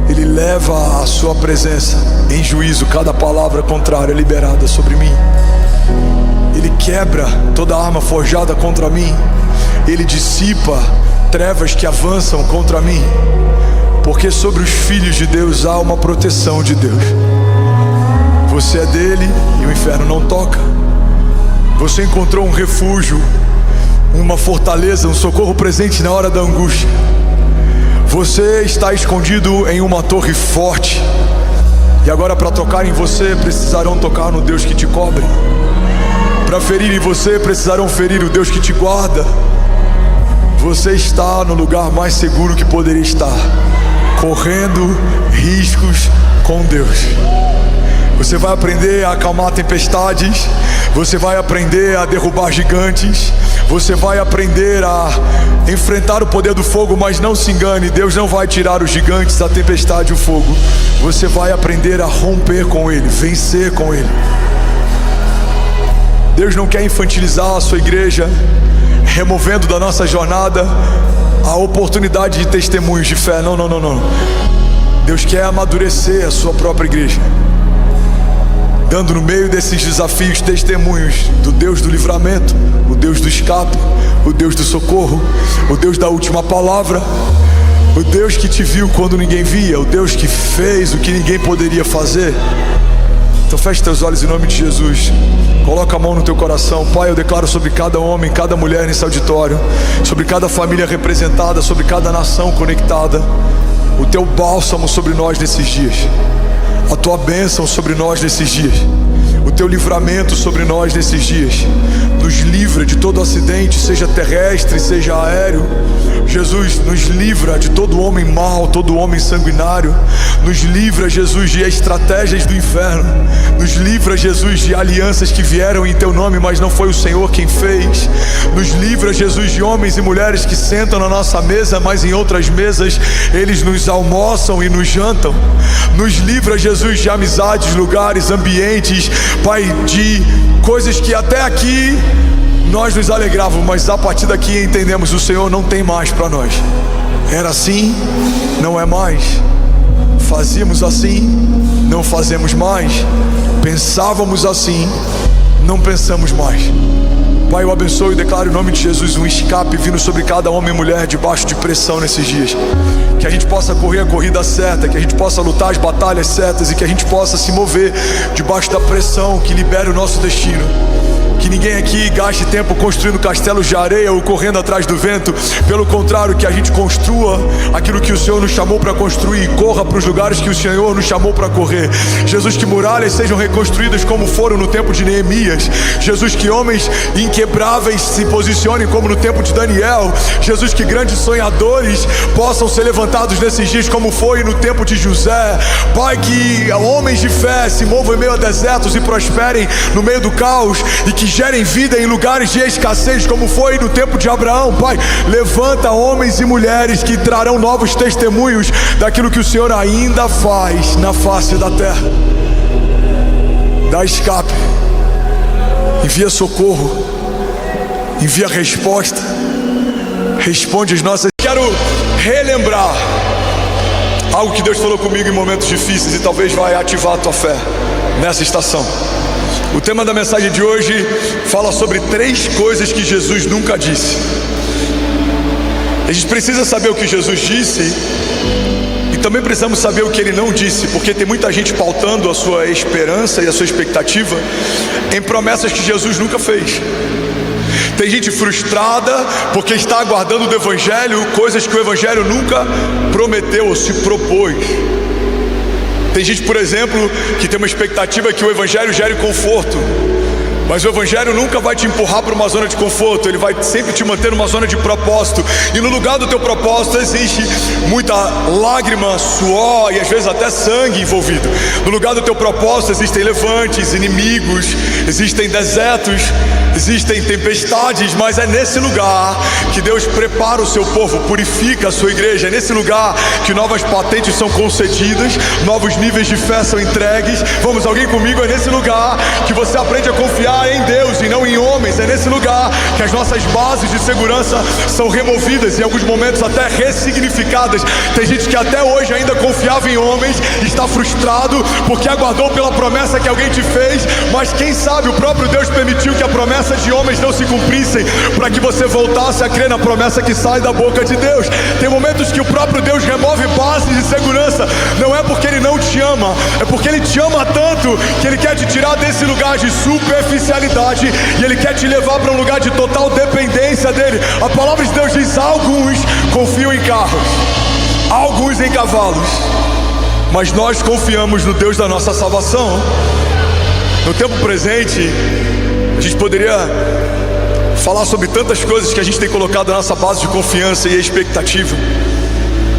Ele leva a sua presença em juízo cada palavra contrária liberada sobre mim. Ele quebra toda arma forjada contra mim. Ele dissipa trevas que avançam contra mim, porque sobre os filhos de Deus há uma proteção de Deus. Você é dele e o inferno não toca. Você encontrou um refúgio, uma fortaleza, um socorro presente na hora da angústia. Você está escondido em uma torre forte, e agora para tocar em você precisarão tocar no Deus que te cobre. Para ferir em você precisarão ferir o Deus que te guarda. Você está no lugar mais seguro que poderia estar, correndo riscos com Deus. Você vai aprender a acalmar tempestades, você vai aprender a derrubar gigantes, você vai aprender a enfrentar o poder do fogo, mas não se engane, Deus não vai tirar os gigantes, a tempestade e o fogo. Você vai aprender a romper com ele, vencer com ele. Deus não quer infantilizar a sua igreja, removendo da nossa jornada a oportunidade de testemunhos de fé. Não, não, não, não. Deus quer amadurecer a sua própria igreja. dando no meio desses desafios testemunhos do Deus do livramento, o Deus do escape, o Deus do socorro, o Deus da última palavra, o Deus que te viu quando ninguém via, o Deus que fez o que ninguém poderia fazer. Então feche teus olhos em nome de Jesus. Coloca a mão no teu coração. Pai, eu declaro sobre cada homem, cada mulher nesse auditório, sobre cada família representada, sobre cada nação conectada, o teu bálsamo sobre nós nesses dias, a tua bênção sobre nós nesses dias, o teu livramento sobre nós nesses dias. Nos livra de todo acidente, seja terrestre, seja aéreo. Jesus, nos livra de todo homem mau, todo homem sanguinário. Nos livra, Jesus, de estratégias do inferno. Nos livra, Jesus, de alianças que vieram em teu nome, mas não foi o Senhor quem fez. Nos livra, Jesus, de homens e mulheres que sentam na nossa mesa, mas em outras mesas eles nos almoçam e nos jantam. Nos livra, Jesus, de amizades, lugares, ambientes, Pai, de coisas que até aqui nós nos alegrávamos, mas a partir daqui entendemos: o Senhor não tem mais para nós. Era assim, não é mais. Fazíamos assim, não fazemos mais. Pensávamos assim, não pensamos mais. Pai, eu abençoo e declaro em nome de Jesus um escape vindo sobre cada homem e mulher debaixo de pressão nesses dias. Que a gente possa correr a corrida certa, que a gente possa lutar as batalhas certas e que a gente possa se mover debaixo da pressão que libere o nosso destino. Que ninguém aqui gaste tempo construindo castelos de areia ou correndo atrás do vento. Pelo contrário, que a gente construa aquilo que o Senhor nos chamou para construir, e corra para os lugares que o Senhor nos chamou para correr. Jesus, que muralhas sejam reconstruídas como foram no tempo de Neemias. Jesus, que homens inquebráveis se posicionem como no tempo de Daniel. Jesus, que grandes sonhadores possam ser levantados nesses dias como foi no tempo de José. Pai, que homens de fé se movam em meio a desertos e prosperem no meio do caos, e que gerem vida em lugares de escassez como foi no tempo de Abraão. Pai, levanta homens e mulheres que trarão novos testemunhos daquilo que o Senhor ainda faz na face da terra. Dá escape, envia socorro, envia resposta, responde as nossas... Quero relembrar algo que Deus falou comigo em momentos difíceis e talvez vai ativar a tua fé nessa estação. O tema da mensagem de hoje fala sobre 3 coisas que Jesus nunca disse. A gente precisa saber o que Jesus disse e também precisamos saber o que Ele não disse, porque tem muita gente pautando a sua esperança e a sua expectativa em promessas que Jesus nunca fez. Tem gente frustrada porque está aguardando do Evangelho coisas que o Evangelho nunca prometeu ou se propôs. Tem gente, por exemplo, que tem uma expectativa que o Evangelho gere conforto, mas o Evangelho nunca vai te empurrar para uma zona de conforto. Ele vai sempre te manter numa zona de propósito, e no lugar do teu propósito existe muita lágrima, suor e às vezes até sangue envolvido. No lugar do teu propósito existem levantes, inimigos, existem desertos, existem tempestades, mas é nesse lugar que Deus prepara o seu povo, purifica a sua igreja. É nesse lugar que novas patentes são concedidas, novos níveis de fé são entregues. Vamos, alguém comigo? É nesse lugar que você aprende a confiar em Deus e não em homens. É nesse lugar que as nossas bases de segurança são removidas, em alguns momentos até ressignificadas. Tem gente que até hoje ainda confiava em homens, está frustrado porque aguardou pela promessa que alguém te fez, mas quem sabe o próprio Deus permitiu que a promessa de homens não se cumprissem, para que você voltasse a crer na promessa que sai da boca de Deus. Tem momentos que o próprio Deus remove bases de segurança. Não é porque Ele não te ama, é porque Ele te ama tanto que Ele quer te tirar desse lugar de superficialidade e Ele quer te levar para um lugar de total dependência dEle. A palavra de Deus diz: alguns confiam em carros, alguns em cavalos, mas nós confiamos no Deus da nossa salvação. No tempo presente, a gente poderia falar sobre tantas coisas que a gente tem colocado na nossa base de confiança e expectativa.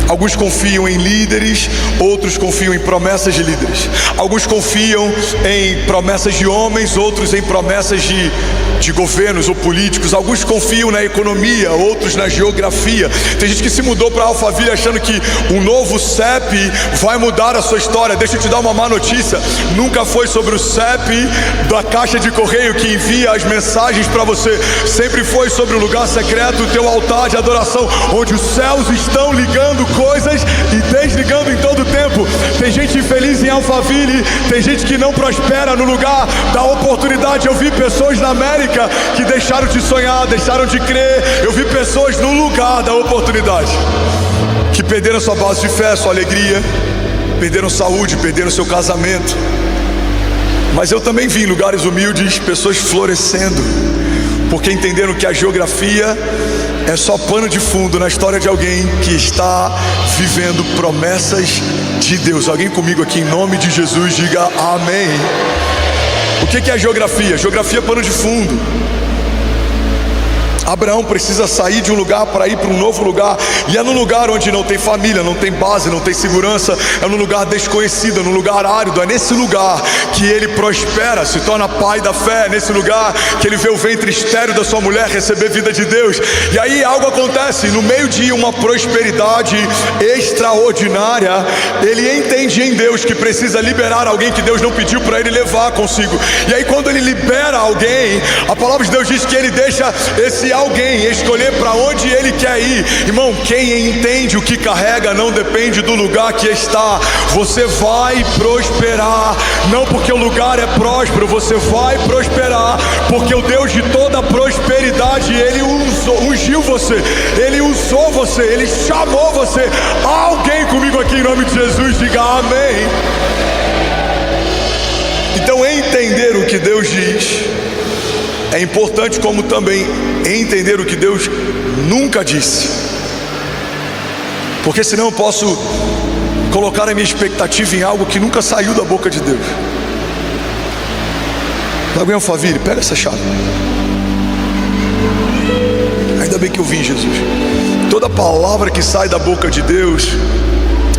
Alguns confiam em líderes, outros confiam em promessas de líderes. Alguns confiam em promessas de homens, outros em promessas de de governos ou políticos. Alguns confiam na economia, outros na geografia. Tem gente que se mudou para Alphaville achando que um novo CEP vai mudar a sua história. Deixa eu te dar uma má notícia: nunca foi sobre o CEP da caixa de correio que envia as mensagens para você. Sempre foi sobre o lugar secreto, o teu altar de adoração, onde os céus estão ligando coisas e desligando em todo o tempo. Tem gente infeliz em Alphaville, tem gente que não prospera no lugar da oportunidade. Eu vi pessoas na América que deixaram de sonhar, deixaram de crer. Eu vi pessoas no lugar da oportunidade que perderam sua base de fé, sua alegria, perderam saúde, perderam seu casamento. Mas eu também vi em lugares humildes pessoas florescendo, porque entenderam que a geografia é só pano de fundo na história de alguém que está vivendo promessas de Deus. Alguém comigo aqui em nome de Jesus, diga amém. O que é geografia? Geografia é pano de fundo. Abraão precisa sair de um lugar para ir para um novo lugar, e é num lugar onde não tem família, não tem base, não tem segurança, é num lugar desconhecido, num lugar árido. É nesse lugar que ele prospera, se torna pai da fé. É nesse lugar que ele vê o ventre estéril da sua mulher receber vida de Deus. E aí algo acontece, no meio de uma prosperidade extraordinária, ele entende em Deus que precisa liberar alguém que Deus não pediu para ele levar consigo. E aí quando ele libera alguém, a palavra de Deus diz que ele deixa esse alguém escolher para onde ele quer ir. Irmão, quem entende o que carrega não depende do lugar que está. Você vai prosperar, não porque o lugar é próspero. Você vai prosperar porque o Deus de toda prosperidade, ele ungiu você, ele usou você, ele chamou você. Alguém comigo aqui em nome de Jesus, diga amém. Então, entender o que Deus diz é importante, como também entender o que Deus nunca disse, porque senão eu posso colocar a minha expectativa em algo que nunca saiu da boca de Deus. Alguém, Alphaville, pega essa chave. Ainda bem que eu vim, Jesus. Toda palavra que sai da boca de Deus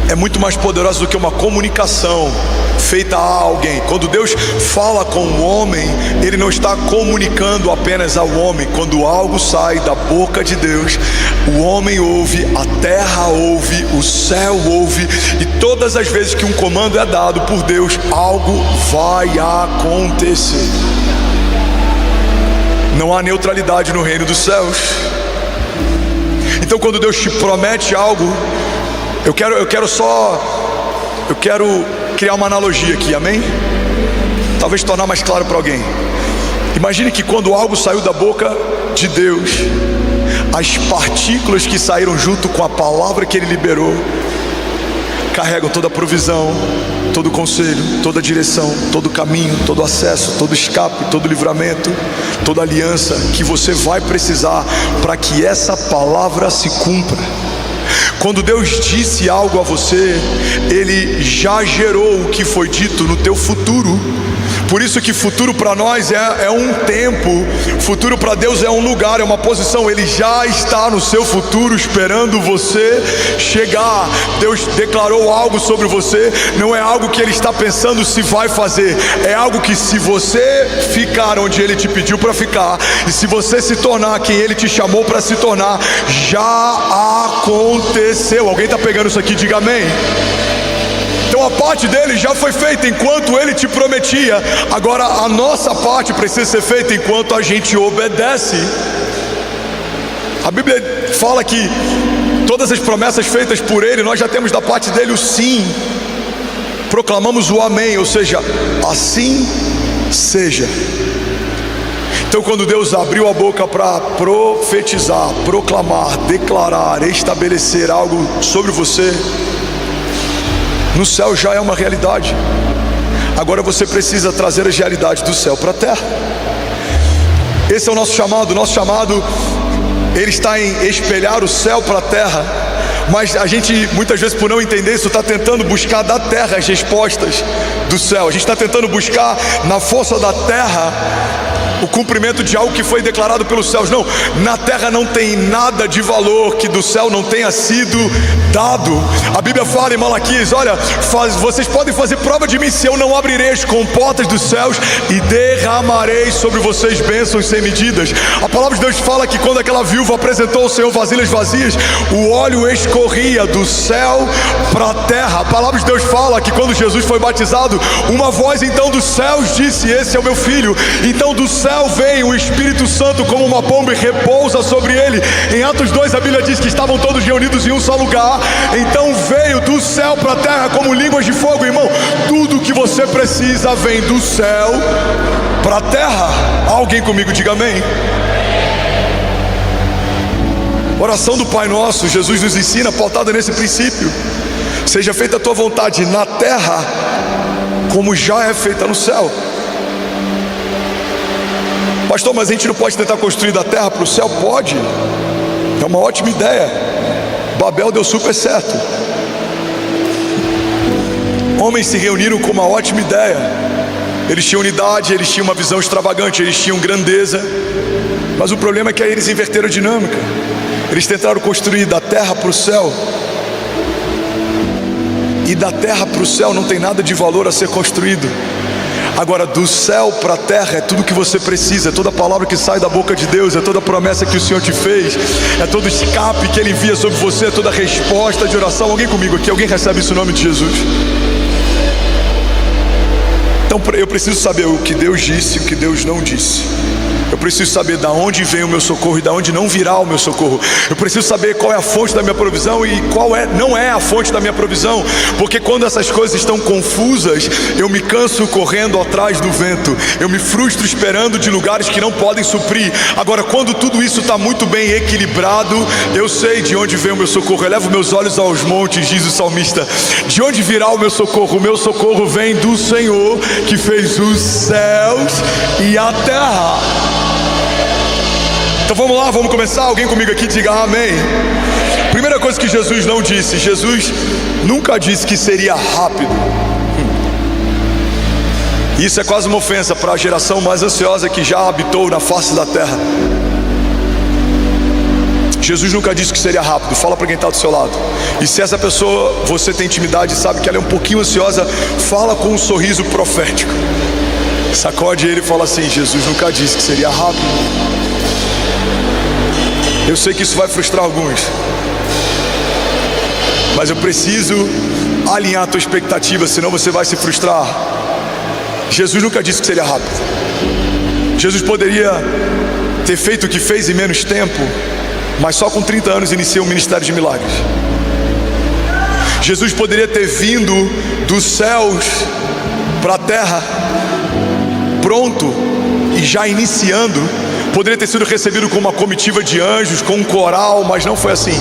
é muito mais poderosa do que uma comunicação feita a alguém. Quando Deus fala com o homem, ele não está comunicando apenas ao homem. Quando algo sai da boca de Deus, o homem ouve, a terra ouve, o céu ouve, e todas as vezes que um comando é dado por Deus, algo vai acontecer. Não há neutralidade no reino dos céus. Então, quando Deus te promete algo, eu quero criar uma analogia aqui, amém? Talvez tornar mais claro para alguém. Imagine que quando algo saiu da boca de Deus, as partículas que saíram junto com a palavra que ele liberou carregam toda a provisão, todo o conselho, toda a direção, todo o caminho, todo o acesso, todo o escape, todo o livramento, toda a aliança que você vai precisar para que essa palavra se cumpra. Quando Deus disse algo a você, ele já gerou o que foi dito no teu futuro. Por isso que futuro para nós é um tempo, futuro para Deus é um lugar, é uma posição. Ele já está no seu futuro esperando você chegar. Deus declarou algo sobre você, não é algo que ele está pensando se vai fazer, é algo que, se você ficar onde ele te pediu para ficar, e se você se tornar quem ele te chamou para se tornar, já aconteceu. Alguém está pegando isso aqui? Diga amém. Então a parte dele já foi feita enquanto ele te prometia. Agora a nossa parte precisa ser feita enquanto a gente obedece. A Bíblia fala que todas as promessas feitas por ele, nós já temos da parte dele o sim. Proclamamos o amém, ou seja, assim seja. Então, quando Deus abriu a boca para profetizar, proclamar, declarar, estabelecer algo sobre você, no céu já é uma realidade. Agora você precisa trazer as realidades do céu para a terra. Esse é o nosso chamado. O nosso chamado, ele está em espelhar o céu para a terra. Mas a gente, muitas vezes, por não entender isso, está tentando buscar da terra as respostas do céu. A gente está tentando buscar na força da terra o cumprimento de algo que foi declarado pelos céus. Não, na terra não tem nada de valor que do céu não tenha sido dado. A Bíblia fala em Malaquias: olha, vocês podem fazer prova de mim se eu não abrirei as comportas dos céus e derramarei sobre vocês bênçãos sem medidas. A palavra de Deus fala que quando aquela viúva apresentou ao Senhor vasilhas vazias, o óleo escorria do céu para a terra. A palavra de Deus fala que quando Jesus foi batizado, uma voz então dos céus disse: esse é o meu filho. Então do céu vem o Espírito Santo como uma pomba e repousa sobre ele. Em Atos 2 a Bíblia diz que estavam todos reunidos em um só lugar. Então veio do céu para a terra como línguas de fogo. Irmão, tudo que você precisa vem do céu para a terra. Alguém comigo diga amém. Oração do Pai Nosso, Jesus nos ensina, pautada nesse princípio: seja feita a tua vontade na terra como já é feita no céu. Pastor, mas a gente não pode tentar construir da terra para o céu? Pode, é uma ótima ideia. Babel deu super certo. Homens se reuniram com uma ótima ideia. Eles tinham unidade, eles tinham uma visão extravagante, eles tinham grandeza. Mas o problema é que aí eles inverteram a dinâmica. Eles tentaram construir da terra para o céu. E da terra para o céu não tem nada de valor a ser construído. Agora, do céu para a terra é tudo que você precisa. É toda a palavra que sai da boca de Deus, é toda a promessa que o Senhor te fez, é todo escape que Ele envia sobre você, é toda a resposta de oração. Alguém comigo aqui? Alguém recebe isso em nome de Jesus? Então eu preciso saber o que Deus disse e o que Deus não disse. Eu preciso saber de onde vem o meu socorro e de onde não virá o meu socorro. Eu preciso saber qual é a fonte da minha provisão e qual não é a fonte da minha provisão. Porque quando essas coisas estão confusas, eu me canso correndo atrás do vento. Eu me frustro esperando de lugares que não podem suprir. Agora, quando tudo isso está muito bem equilibrado, eu sei de onde vem o meu socorro. Eu levo meus olhos aos montes, diz o salmista. De onde virá o meu socorro? O meu socorro vem do Senhor, que fez os céus e a terra. Então vamos lá, vamos começar. Alguém comigo aqui diga amém. Primeira coisa que Jesus não disse: Jesus nunca disse que seria rápido. Isso é quase uma ofensa para a geração mais ansiosa que já habitou na face da terra. Jesus nunca disse que seria rápido. Fala para quem está do seu lado. E se essa pessoa, você tem intimidade e sabe que ela é um pouquinho ansiosa, fala com um sorriso profético. Sacode ele e fala assim: Jesus nunca disse que seria rápido. Eu sei que isso vai frustrar alguns, mas eu preciso alinhar a tua expectativa, senão você vai se frustrar. Jesus nunca disse que seria rápido. Jesus poderia ter feito o que fez em menos tempo, mas só com 30 anos inicia um ministério de milagres. Jesus poderia ter vindo dos céus para a terra pronto e já iniciando. Poderia ter sido recebido com uma comitiva de anjos, com um coral, mas não foi assim.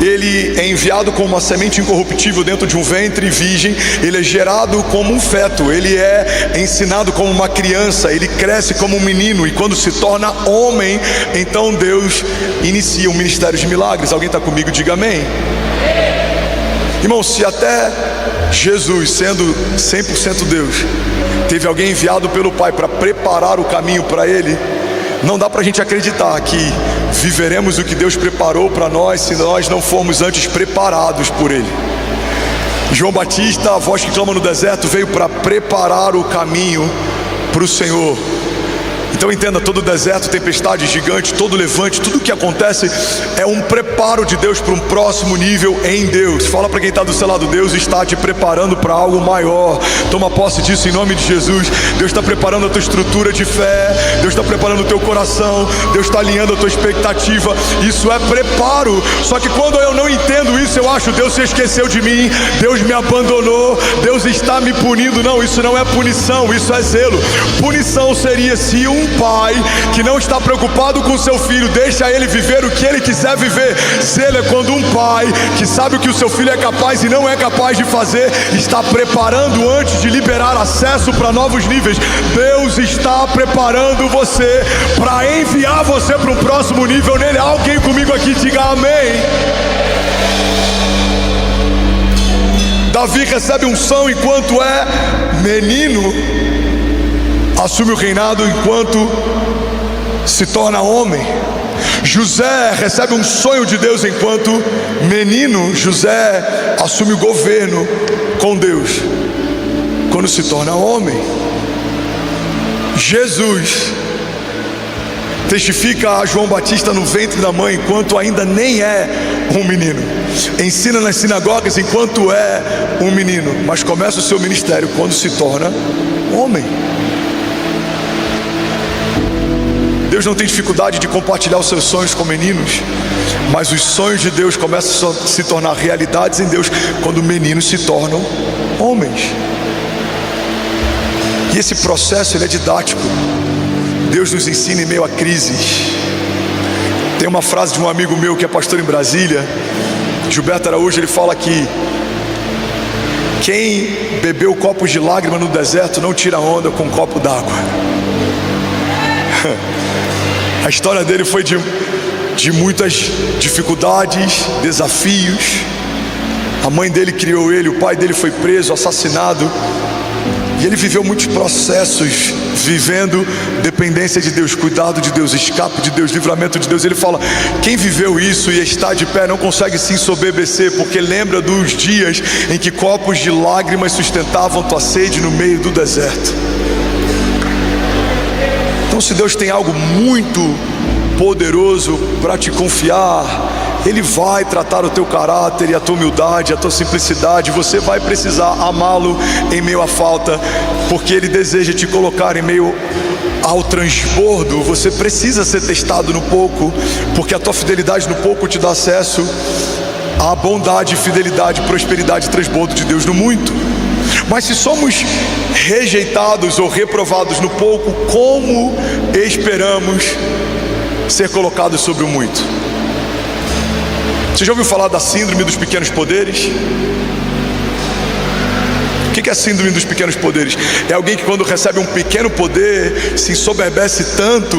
Ele é enviado como uma semente incorruptível dentro de um ventre virgem. Ele é gerado como um feto. Ele é ensinado como uma criança. Ele cresce como um menino. E quando se torna homem, então Deus inicia um ministério de milagres. Alguém está comigo? Diga amém. Irmão, se até Jesus, sendo 100% Deus, teve alguém enviado pelo Pai para preparar o caminho para Ele, não dá para a gente acreditar que viveremos o que Deus preparou para nós se nós não formos antes preparados por Ele. João Batista, a voz que clama no deserto, veio para preparar o caminho para o Senhor. Então entenda, todo deserto, tempestade, gigante, todo levante, tudo que acontece é um preparo de Deus para um próximo nível em Deus. Fala para quem está do seu lado: Deus está te preparando para algo maior. Toma posse disso em nome de Jesus. Deus está preparando a tua estrutura de fé, Deus está preparando o teu coração, Deus está alinhando a tua expectativa. Isso é preparo. Só que quando eu não entendo isso, eu acho: Deus se esqueceu de mim, Deus me abandonou, Deus está me punindo. Não, isso não é punição, isso é zelo. Punição seria se um pai que não está preocupado com seu filho deixa ele viver o que ele quiser viver. Zelo é quando um pai que sabe o que o seu filho é capaz e não é capaz de fazer, está preparando antes de liberar acesso para novos níveis. Deus está preparando você para enviar você para um próximo nível nele. Alguém comigo aqui diga amém. Davi recebe unção enquanto é menino. assume o reinado enquanto se torna homem. José recebe um sonho de Deus enquanto menino. José assume o governo com Deus quando se torna homem. Jesus testifica a João Batista no ventre da mãe enquanto ainda nem é um menino. Ensina nas sinagogas enquanto é um menino, mas começa o seu ministério quando se torna homem. Deus não tem dificuldade de compartilhar os seus sonhos com meninos, mas os sonhos de Deus começam a se tornar realidades em Deus quando meninos se tornam homens. E esse processo ele é didático. Deus nos ensina em meio a crises. Tem uma frase de um amigo meu que é pastor em Brasília, Gilberto Araújo. Ele fala que quem bebeu copos de lágrima no deserto não tira onda com um copo d'água. A história dele foi de muitas dificuldades, desafios. A mãe dele criou ele, o pai dele foi preso, assassinado. E ele viveu muitos processos, vivendo dependência de Deus, cuidado de Deus, escape de Deus, livramento de Deus. Ele fala, quem viveu isso e está de pé não consegue se ensoberbecer, porque lembra dos dias em que copos de lágrimas sustentavam tua sede no meio do deserto. Então, se Deus tem algo muito poderoso para te confiar, Ele vai tratar o teu caráter e a tua humildade, a tua simplicidade. Você vai precisar amá-lo em meio à falta, porque Ele deseja te colocar em meio ao transbordo. Você precisa ser testado no pouco, porque a tua fidelidade no pouco te dá acesso à bondade, fidelidade, prosperidade e transbordo de Deus no muito. Mas se somos rejeitados ou reprovados no pouco, como esperamos ser colocados sobre o muito? Você já ouviu falar da síndrome dos pequenos poderes? O que é a síndrome dos pequenos poderes? É alguém que quando recebe um pequeno poder se ensoberbece tanto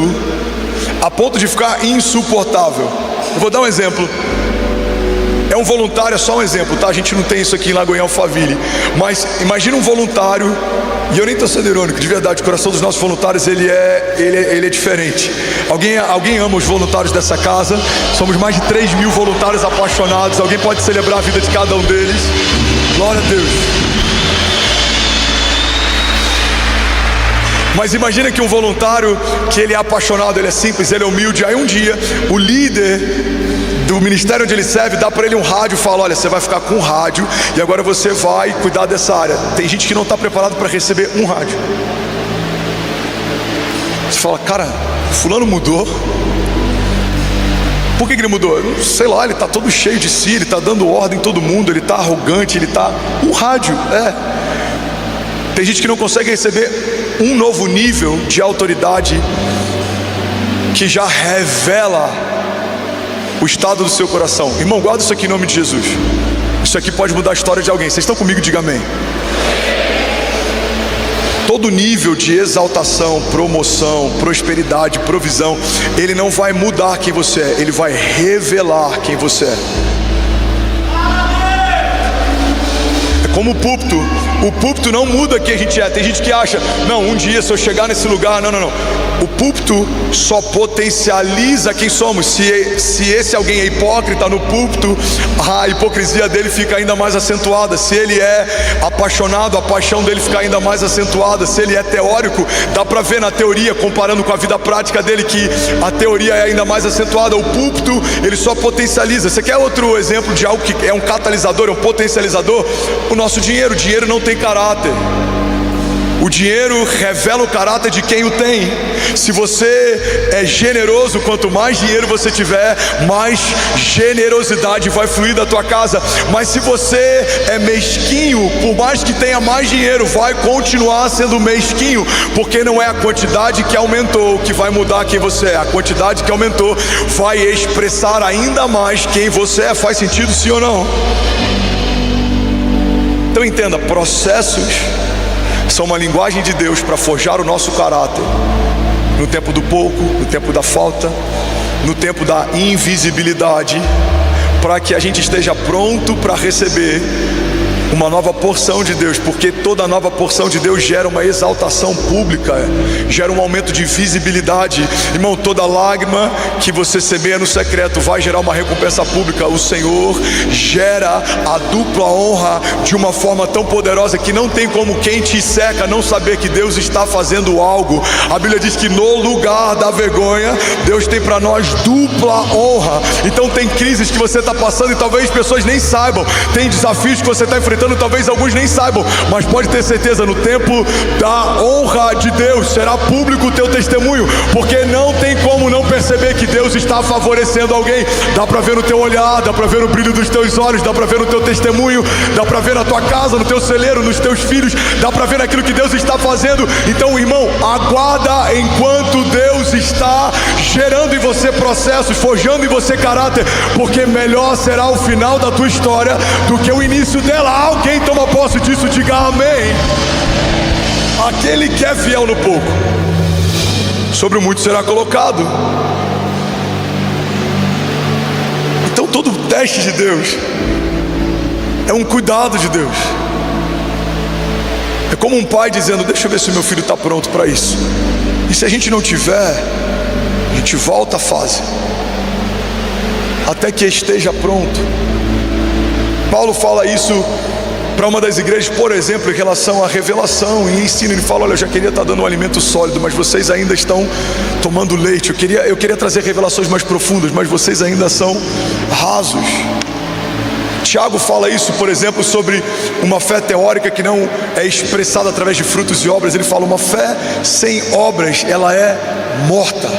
a ponto de ficar insuportável. Eu vou dar um exemplo. É um voluntário, é só um exemplo, tá? A gente não tem isso aqui em Lagoinha Alphaville. Mas imagina um voluntário, e eu nem estou sendo irônico, de verdade, o coração dos nossos voluntários ele é diferente. Alguém ama os voluntários dessa casa? Somos mais de 3.000 voluntários apaixonados. Alguém pode celebrar a vida de cada um deles? Glória a Deus. Mas imagina que um voluntário que ele é apaixonado, ele é simples, ele é humilde. Aí um dia o líder do ministério onde ele serve dá para ele um rádio e fala, olha, você vai ficar com um rádio e agora você vai cuidar dessa área. Tem gente que não está preparado para receber um rádio. Você fala, cara, fulano mudou. Por que ele mudou? Sei lá, ele está todo cheio de si, ele está dando ordem em todo mundo, ele está arrogante, ele está... Um rádio, Tem gente que não consegue receber um novo nível de autoridade que já revela o estado do seu coração. Irmão, guarda isso aqui em nome de Jesus. Isso aqui pode mudar a história de alguém. Vocês estão comigo? Diga amém. Todo nível de exaltação, promoção, prosperidade, provisão, ele não vai mudar quem você é, ele vai revelar quem você é. É como o púlpito. O púlpito não muda quem a gente é. Tem gente que acha, não, um dia se eu chegar nesse lugar, não. O púlpito só potencializa quem somos. Se esse alguém é hipócrita no púlpito, a hipocrisia dele fica ainda mais acentuada. Se ele é apaixonado, a paixão dele fica ainda mais acentuada. Se ele é teórico, dá para ver na teoria, comparando com a vida prática dele, que a teoria é ainda mais acentuada. O púlpito, ele só potencializa. Você quer outro exemplo de algo que é um catalisador, é um potencializador? O nosso dinheiro. O dinheiro não tem caráter. O dinheiro revela o caráter de quem o tem. Se você é generoso, quanto mais dinheiro você tiver, mais generosidade vai fluir da tua casa. Mas se você é mesquinho, por mais que tenha mais dinheiro, vai continuar sendo mesquinho, porque não é a quantidade que aumentou que vai mudar quem você é. A quantidade que aumentou vai expressar ainda mais quem você é. Faz sentido, sim ou não? Então entenda, processos são uma linguagem de Deus para forjar o nosso caráter no tempo do pouco, no tempo da falta, no tempo da invisibilidade, para que a gente esteja pronto para receber uma nova porção de Deus, porque toda nova porção de Deus gera uma exaltação pública, gera um aumento de visibilidade. Irmão, toda lágrima que você semeia no secreto vai gerar uma recompensa pública. O Senhor gera a dupla honra de uma forma tão poderosa que não tem como quem te cerca não saber que Deus está fazendo algo. A Bíblia diz que no lugar da vergonha, Deus tem para nós dupla honra. Então tem crises que você está passando e talvez pessoas nem saibam, tem desafios que você está enfrentando, talvez alguns nem saibam, mas pode ter certeza, no tempo da honra de Deus será público o teu testemunho, porque não tem como não perceber que Deus está favorecendo alguém. Dá para ver no teu olhar, dá para ver no brilho dos teus olhos, dá para ver no teu testemunho, dá para ver na tua casa, no teu celeiro, nos teus filhos, dá para ver naquilo que Deus está fazendo. Então, irmão, aguarda enquanto Deus está gerando em você processos, forjando em você caráter, porque melhor será o final da tua história do que o início dela. Alguém toma posse disso, diga amém. Aquele que é fiel no pouco, sobre o muito será colocado. Então todo teste de Deus é um cuidado de Deus. É como um pai dizendo: deixa eu ver se o meu filho está pronto para isso. E se a gente não tiver, a gente volta a fase até que esteja pronto. Paulo fala isso para uma das igrejas, por exemplo, em relação à revelação e ensino. Ele fala: olha, eu já queria estar dando um alimento sólido, mas vocês ainda estão tomando leite. Eu queria trazer revelações mais profundas, mas vocês ainda são rasos. Tiago fala isso, por exemplo, sobre uma fé teórica que não é expressada através de frutos e obras. Ele fala: uma fé sem obras, ela é morta.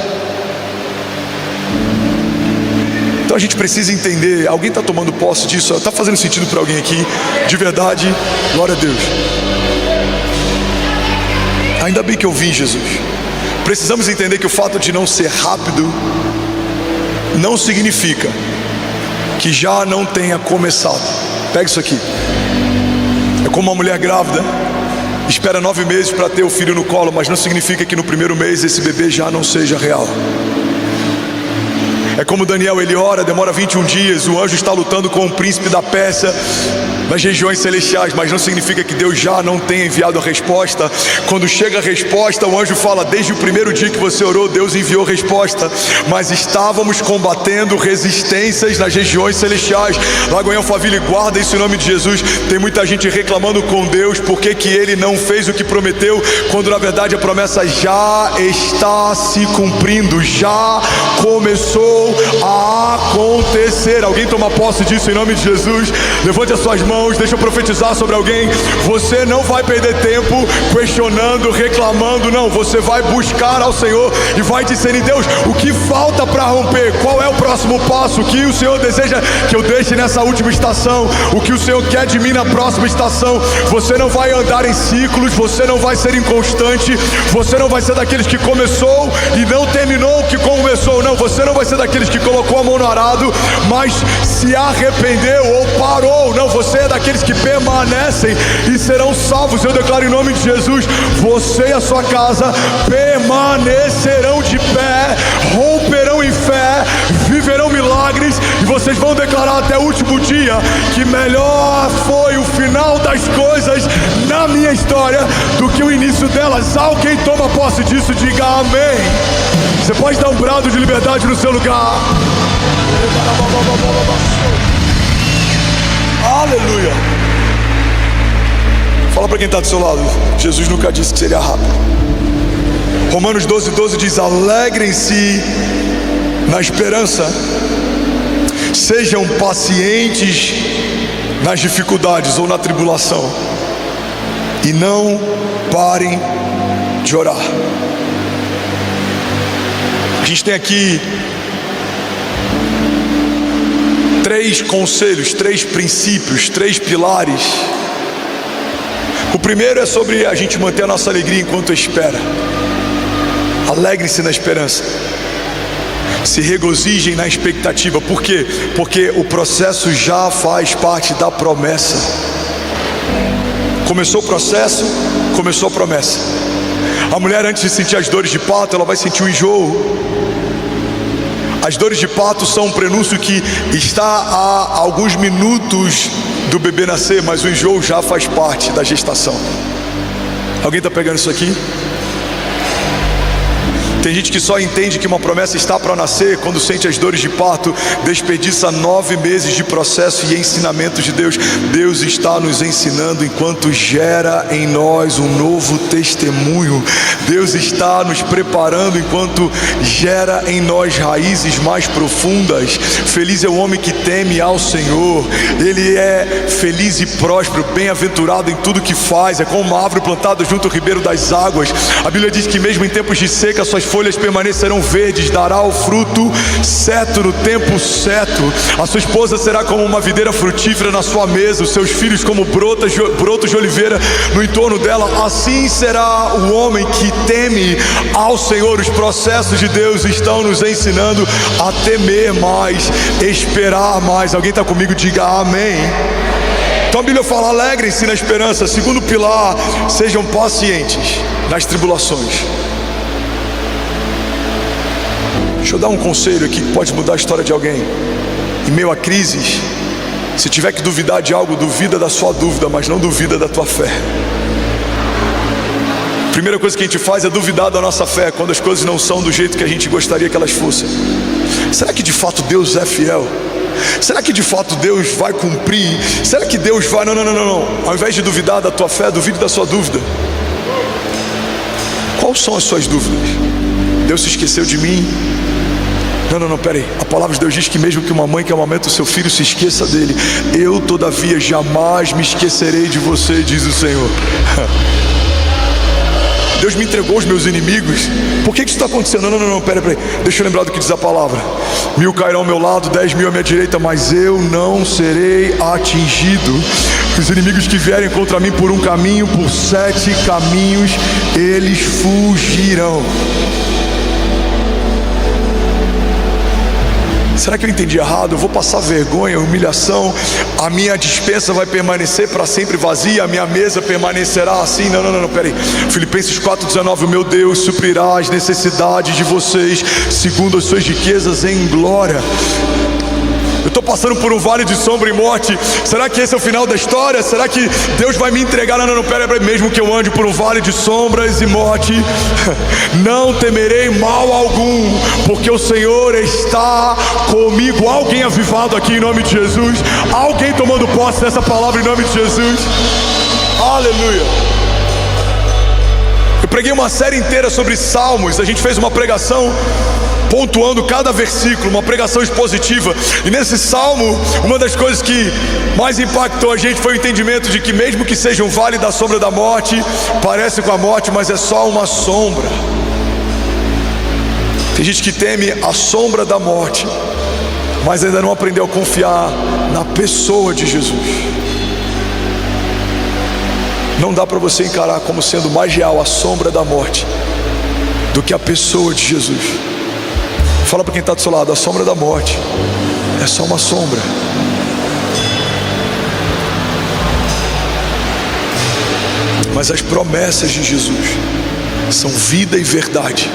Então a gente precisa entender. Alguém está tomando posse disso? Está fazendo sentido para alguém aqui? De verdade, glória a Deus. Ainda bem que eu vim, Jesus. Precisamos entender que o fato de não ser rápido não significa que já não tenha começado. Pega isso aqui. É como uma mulher grávida espera 9 meses para ter o filho no colo, mas não significa que no primeiro mês esse bebê já não seja real. É como Daniel, ele ora, demora 21 dias, o anjo está lutando com o príncipe da Pérsia nas regiões celestiais, mas não significa que Deus já não tenha enviado a resposta. Quando chega a resposta, o anjo fala: desde o primeiro dia que você orou, Deus enviou resposta, mas estávamos combatendo resistências nas regiões celestiais. Lagoinha Alphaville, guarda isso em nome de Jesus. Tem muita gente reclamando com Deus porque que Ele não fez o que prometeu, quando na verdade a promessa já está se cumprindo, já começou a acontecer. Alguém toma posse disso em nome de Jesus? Levante as suas mãos, deixa eu profetizar sobre alguém. Você não vai perder tempo questionando, reclamando, não. Você vai buscar ao Senhor e vai discernir: Deus, o que falta para romper? Qual é o próximo passo? O que o Senhor deseja que eu deixe nessa última estação? O que o Senhor quer de mim na próxima estação? Você não vai andar em ciclos, você não vai ser inconstante, você não vai ser daqueles que começou e não terminou o que começou, não. Você não vai ser daqueles que colocou a mão no arado, mas se arrependeu ou parou, não. Você é daqueles que permanecem e serão salvos. Eu declaro em nome de Jesus: você e a sua casa permanecerão de pé, romperão em fé, viverão milagres, e vocês vão declarar até o último dia que melhor foi o final das coisas na minha história do que o início delas. Alguém toma posse disso, diga amém. Você pode dar um brado de liberdade no seu lugar. Aleluia. Fala para quem está do seu lado: Jesus nunca disse que seria rápido. Romanos 12:12 diz: alegrem-se na esperança, sejam pacientes nas dificuldades ou na tribulação, e não parem de orar. A gente tem aqui 3 conselhos, 3 princípios, 3 pilares. O primeiro é sobre a gente manter a nossa alegria enquanto espera. Alegre-se na esperança, se regozijem na expectativa. Por quê? Porque o processo já faz parte da promessa. Começou o processo, começou a promessa. A mulher, antes de sentir as dores de parto, ela vai sentir o enjoo. As dores de parto são um prenúncio que está a alguns minutos do bebê nascer, mas o enjoo já faz parte da gestação. Alguém está pegando isso aqui? Tem gente que só entende que uma promessa está para nascer quando sente as dores de parto, desperdiça 9 meses de processo e ensinamento de Deus. Deus está nos ensinando enquanto gera em nós um novo testemunho. Deus está nos preparando enquanto gera em nós raízes mais profundas. Feliz é o homem que teme ao Senhor. Ele é feliz e próspero, bem-aventurado em tudo que faz. É como uma árvore plantada junto ao ribeiro das águas. A Bíblia diz que mesmo em tempos de seca, suas folhas permanecerão verdes, dará o fruto certo no tempo certo. A sua esposa será como uma videira frutífera na sua mesa, os seus filhos como brotos de oliveira no entorno dela. Assim será o homem que teme ao Senhor. Os processos de Deus estão nos ensinando a temer mais, esperar mais. Alguém está comigo? Diga amém. Então a Bíblia fala: alegrem-se na esperança. Segundo pilar, sejam pacientes nas tribulações. Deixa eu dar um conselho aqui que pode mudar a história de alguém. Em meio a crises, se tiver que duvidar de algo, duvida da sua dúvida, mas não duvida da tua fé. A primeira coisa que a gente faz é duvidar da nossa fé quando as coisas não são do jeito que a gente gostaria que elas fossem. Será que de fato Deus é fiel? Será que de fato Deus vai cumprir? Será que Deus vai... Não. Ao invés de duvidar da tua fé, duvide da sua dúvida. Quais são as suas dúvidas? Deus se esqueceu de mim? Não, peraí. A palavra de Deus diz que mesmo que uma mãe que amamenta o seu filho se esqueça dele, eu todavia jamais me esquecerei de você, diz o Senhor. Deus me entregou os meus inimigos. Por que isso está acontecendo? Não, peraí. Deixa eu lembrar do que diz a palavra. 1000 cairão ao meu lado, 10.000 à minha direita, mas eu não serei atingido. Os inimigos que vierem contra mim por um caminho, por 7 caminhos, eles fugirão. Será que eu entendi errado? Eu vou passar vergonha, humilhação, a minha despensa vai permanecer para sempre vazia, a minha mesa permanecerá assim? Não, peraí. Filipenses 4,19: o meu Deus suprirá as necessidades de vocês segundo as suas riquezas em glória. Eu estou passando por um vale de sombra e morte. Será que esse é o final da história? Será que Deus vai me entregar? Não, peraí. Mesmo que eu ande por um vale de sombras e morte, não temerei mal algum, porque o Senhor está comigo. Alguém avivado aqui em nome de Jesus? Alguém tomando posse dessa palavra em nome de Jesus? Aleluia. Eu preguei uma série inteira sobre Salmos. A gente fez uma pregação pontuando cada versículo, uma pregação expositiva. E nesse salmo, uma das coisas que mais impactou a gente foi o entendimento de que mesmo que seja um vale da sombra da morte, parece com a morte, mas é só uma sombra. Tem gente que teme a sombra da morte, mas ainda não aprendeu a confiar na pessoa de Jesus. Não dá para você encarar como sendo mais real a sombra da morte do que a pessoa de Jesus. Fala para quem está do seu lado: a sombra da morte é só uma sombra. Mas as promessas de Jesus são vida e verdade.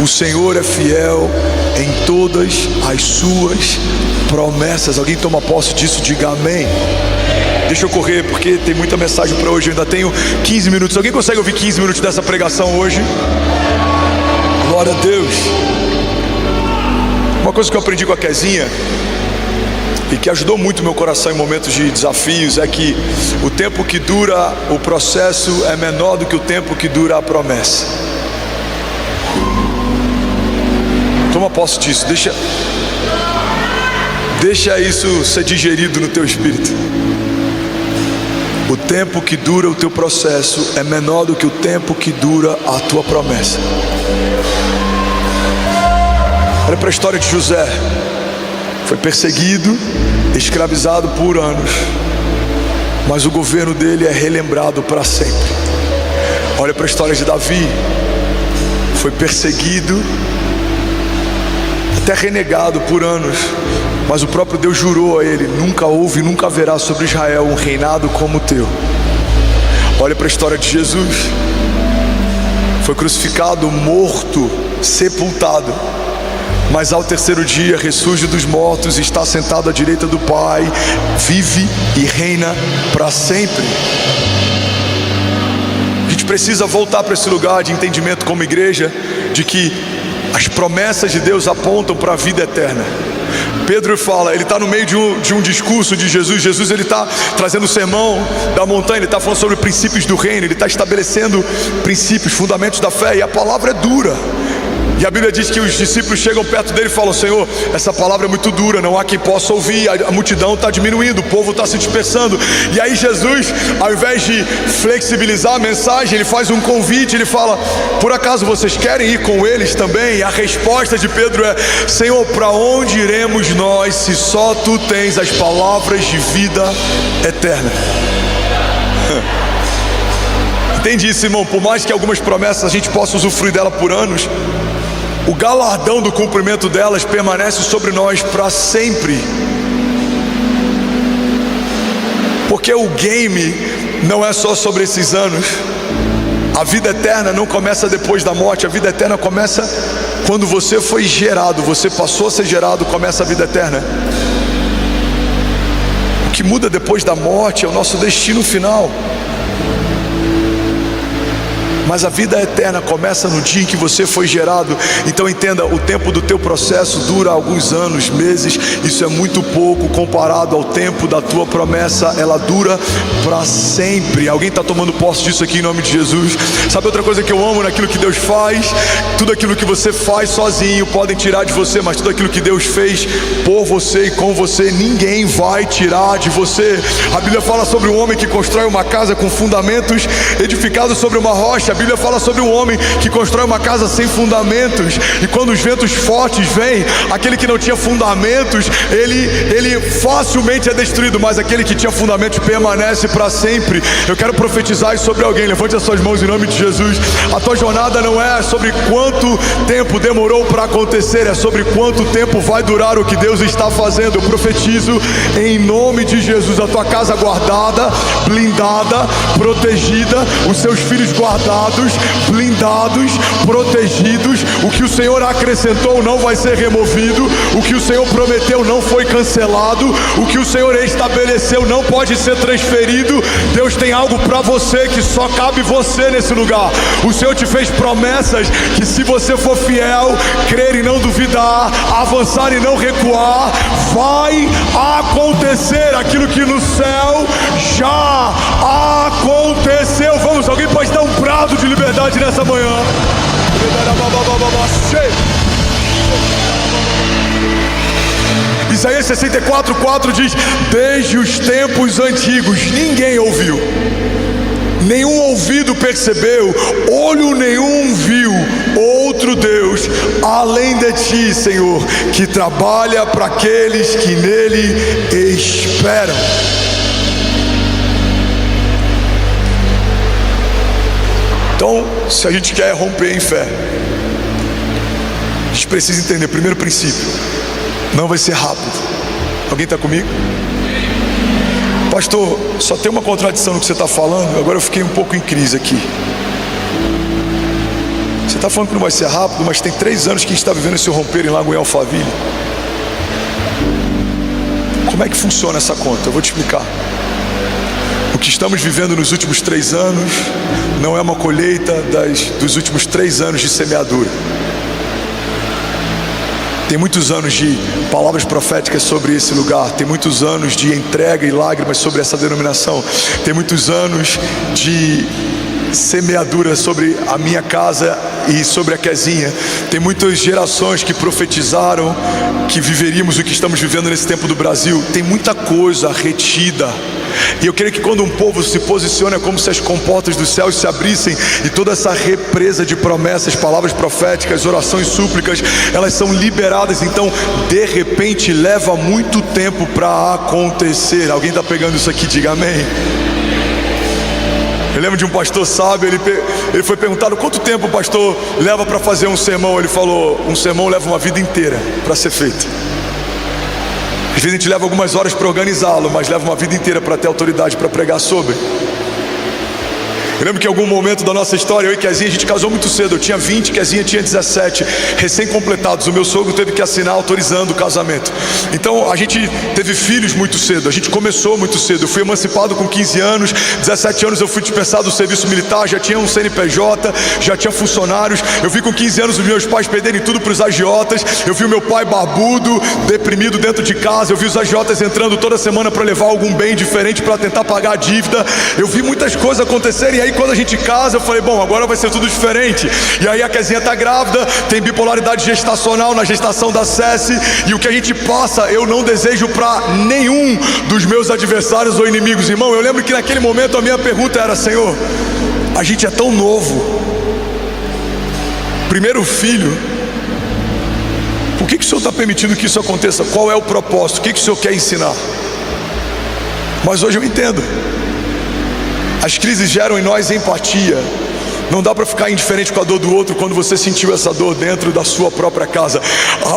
O Senhor é fiel em todas as suas promessas. Alguém toma posse disso? Diga amém. Deixa eu correr porque tem muita mensagem para hoje. Eu ainda tenho 15 minutos. Alguém consegue ouvir 15 minutos dessa pregação hoje? Glória a Deus. Uma coisa que eu aprendi com a Kezinha e que ajudou muito meu coração em momentos de desafios é que o tempo que dura o processo é menor do que o tempo que dura a promessa. Toma posse disso. Deixa isso ser digerido no teu espírito. O tempo que dura o teu processo é menor do que o tempo que dura a tua promessa. Olha para a história de José. Foi perseguido, escravizado por anos, mas o governo dele é relembrado para sempre. Olha para a história de Davi. Foi perseguido, até renegado por anos, mas o próprio Deus jurou a ele: nunca houve e nunca haverá sobre Israel um reinado como o teu. Olha para a história de Jesus. Foi crucificado, morto, sepultado, mas ao terceiro dia ressurge dos mortos e está sentado à direita do Pai, vive e reina para sempre. A gente precisa voltar para esse lugar de entendimento como igreja, de que as promessas de Deus apontam para a vida eterna. Pedro fala, ele está no meio de um discurso de Jesus. Jesus, ele está trazendo o sermão da montanha, ele está falando sobre princípios do reino, ele está estabelecendo princípios, fundamentos da fé, e a palavra é dura. E a Bíblia diz que os discípulos chegam perto dele e falam: Senhor, essa palavra é muito dura, não há quem possa ouvir, a multidão está diminuindo, o povo está se dispersando. E aí Jesus, ao invés de flexibilizar a mensagem, ele faz um convite, ele fala: por acaso vocês querem ir com eles também? E a resposta de Pedro é: Senhor, para onde iremos nós se só Tu tens as palavras de vida eterna? Entende isso, irmão? Por mais que algumas promessas a gente possa usufruir dela por anos, o galardão do cumprimento delas permanece sobre nós para sempre. Porque o game não é só sobre esses anos. A vida eterna não começa depois da morte. A vida eterna começa quando você foi gerado. Você passou a ser gerado, começa a vida eterna. O que muda depois da morte é o nosso destino final. Mas a vida eterna começa no dia em que você foi gerado. Então entenda, o tempo do teu processo dura alguns anos, meses. Isso é muito pouco comparado ao tempo da tua promessa. Ela dura para sempre. Alguém está tomando posse disso aqui em nome de Jesus? Sabe outra coisa que eu amo naquilo que Deus faz? Tudo aquilo que você faz sozinho podem tirar de você, mas tudo aquilo que Deus fez por você e com você, ninguém vai tirar de você. A Bíblia fala sobre um homem que constrói uma casa com fundamentos edificados sobre uma rocha. A Bíblia fala sobre um homem que constrói uma casa sem fundamentos, e quando os ventos fortes vêm, aquele que não tinha fundamentos, ele facilmente é destruído, mas aquele que tinha fundamentos permanece para sempre. Eu quero profetizar isso sobre alguém. Levante as suas mãos em nome de Jesus. A tua jornada não é sobre quanto tempo demorou para acontecer, é sobre quanto tempo vai durar o que Deus está fazendo. Eu profetizo em nome de Jesus, a tua casa guardada, blindada, protegida, os seus filhos guardados, blindados, protegidos. O que o Senhor acrescentou não vai ser removido. O que o Senhor prometeu não foi cancelado. O que o Senhor estabeleceu não pode ser transferido. Deus tem algo para você que só cabe você nesse lugar. O Senhor te fez promessas que, se você for fiel, crer e não duvidar, avançar e não recuar, vai acontecer aquilo que no céu já aconteceu. Vamos, alguém pode dar um brado de liberdade nessa manhã? Isaías 64:4 diz: desde os tempos antigos ninguém ouviu, nenhum ouvido percebeu, olho nenhum viu outro Deus além de ti, Senhor, que trabalha para aqueles que nele esperam. Então, se a gente quer romper em fé, a gente precisa entender, primeiro princípio, não vai ser rápido. Alguém está comigo? Pastor, só tem uma contradição no que você está falando. Agora eu fiquei um pouco em crise aqui. Você está falando que não vai ser rápido, mas tem 3 anos que a gente está vivendo esse romper em Lago em Alphaville. Como é que funciona essa conta? Eu vou te explicar. O que estamos vivendo nos últimos 3 anos não é uma colheita dos últimos 3 anos de semeadura. Tem muitos anos de palavras proféticas sobre esse lugar. Tem muitos anos de entrega e lágrimas sobre essa denominação. Tem muitos anos de semeadura sobre a minha casa e sobre a Quezinha. Tem muitas gerações que profetizaram que viveríamos o que estamos vivendo nesse tempo do Brasil. Tem muita coisa retida. E eu creio que quando um povo se posiciona, é como se as comportas dos céus se abrissem e toda essa represa de promessas, palavras proféticas, orações, súplicas, elas são liberadas. Então, de repente, leva muito tempo para acontecer. Alguém está pegando isso aqui? Diga amém. Eu lembro de um pastor sábio, ele foi perguntado: quanto tempo o pastor leva para fazer um sermão? Ele falou: um sermão leva uma vida inteira para ser feito. Às vezes a gente leva algumas horas para organizá-lo, mas leva uma vida inteira para ter autoridade para pregar sobre. Eu lembro que em algum momento da nossa história, eu e Kezinha, a gente casou muito cedo. Eu tinha 20, Kezinha tinha 17, recém-completados. O meu sogro teve que assinar autorizando o casamento. Então a gente teve filhos muito cedo, a gente começou muito cedo. Eu fui emancipado com 15 anos, 17 anos eu fui dispensado do serviço militar, já tinha um CNPJ, já tinha funcionários. Eu vi com 15 anos os meus pais perderem tudo para os agiotas. Eu vi o meu pai barbudo, deprimido dentro de casa. Eu vi os agiotas entrando toda semana para levar algum bem diferente para tentar pagar a dívida. Eu vi muitas coisas acontecerem. E aí quando a gente casa, eu falei, bom, agora vai ser tudo diferente. E aí a Kezinha tá grávida, tem bipolaridade gestacional na gestação da Ceci. E o que a gente passa, eu não desejo para nenhum dos meus adversários ou inimigos. Irmão, eu lembro que naquele momento a minha pergunta era, Senhor, a gente é tão novo, primeiro filho, por que o Senhor está permitindo que isso aconteça? Qual é o propósito? O que o Senhor quer ensinar? Mas hoje eu entendo. As crises geram em nós empatia. Não dá para ficar indiferente com a dor do outro quando você sentiu essa dor dentro da sua própria casa.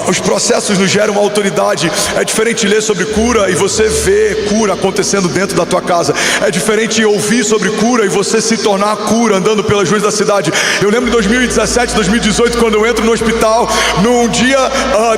Os processos nos geram autoridade. É diferente ler sobre cura e você ver cura acontecendo dentro da tua casa. É diferente ouvir sobre cura e você se tornar cura andando pelas ruas da cidade. Eu lembro de 2017, 2018, quando eu entro no hospital, num dia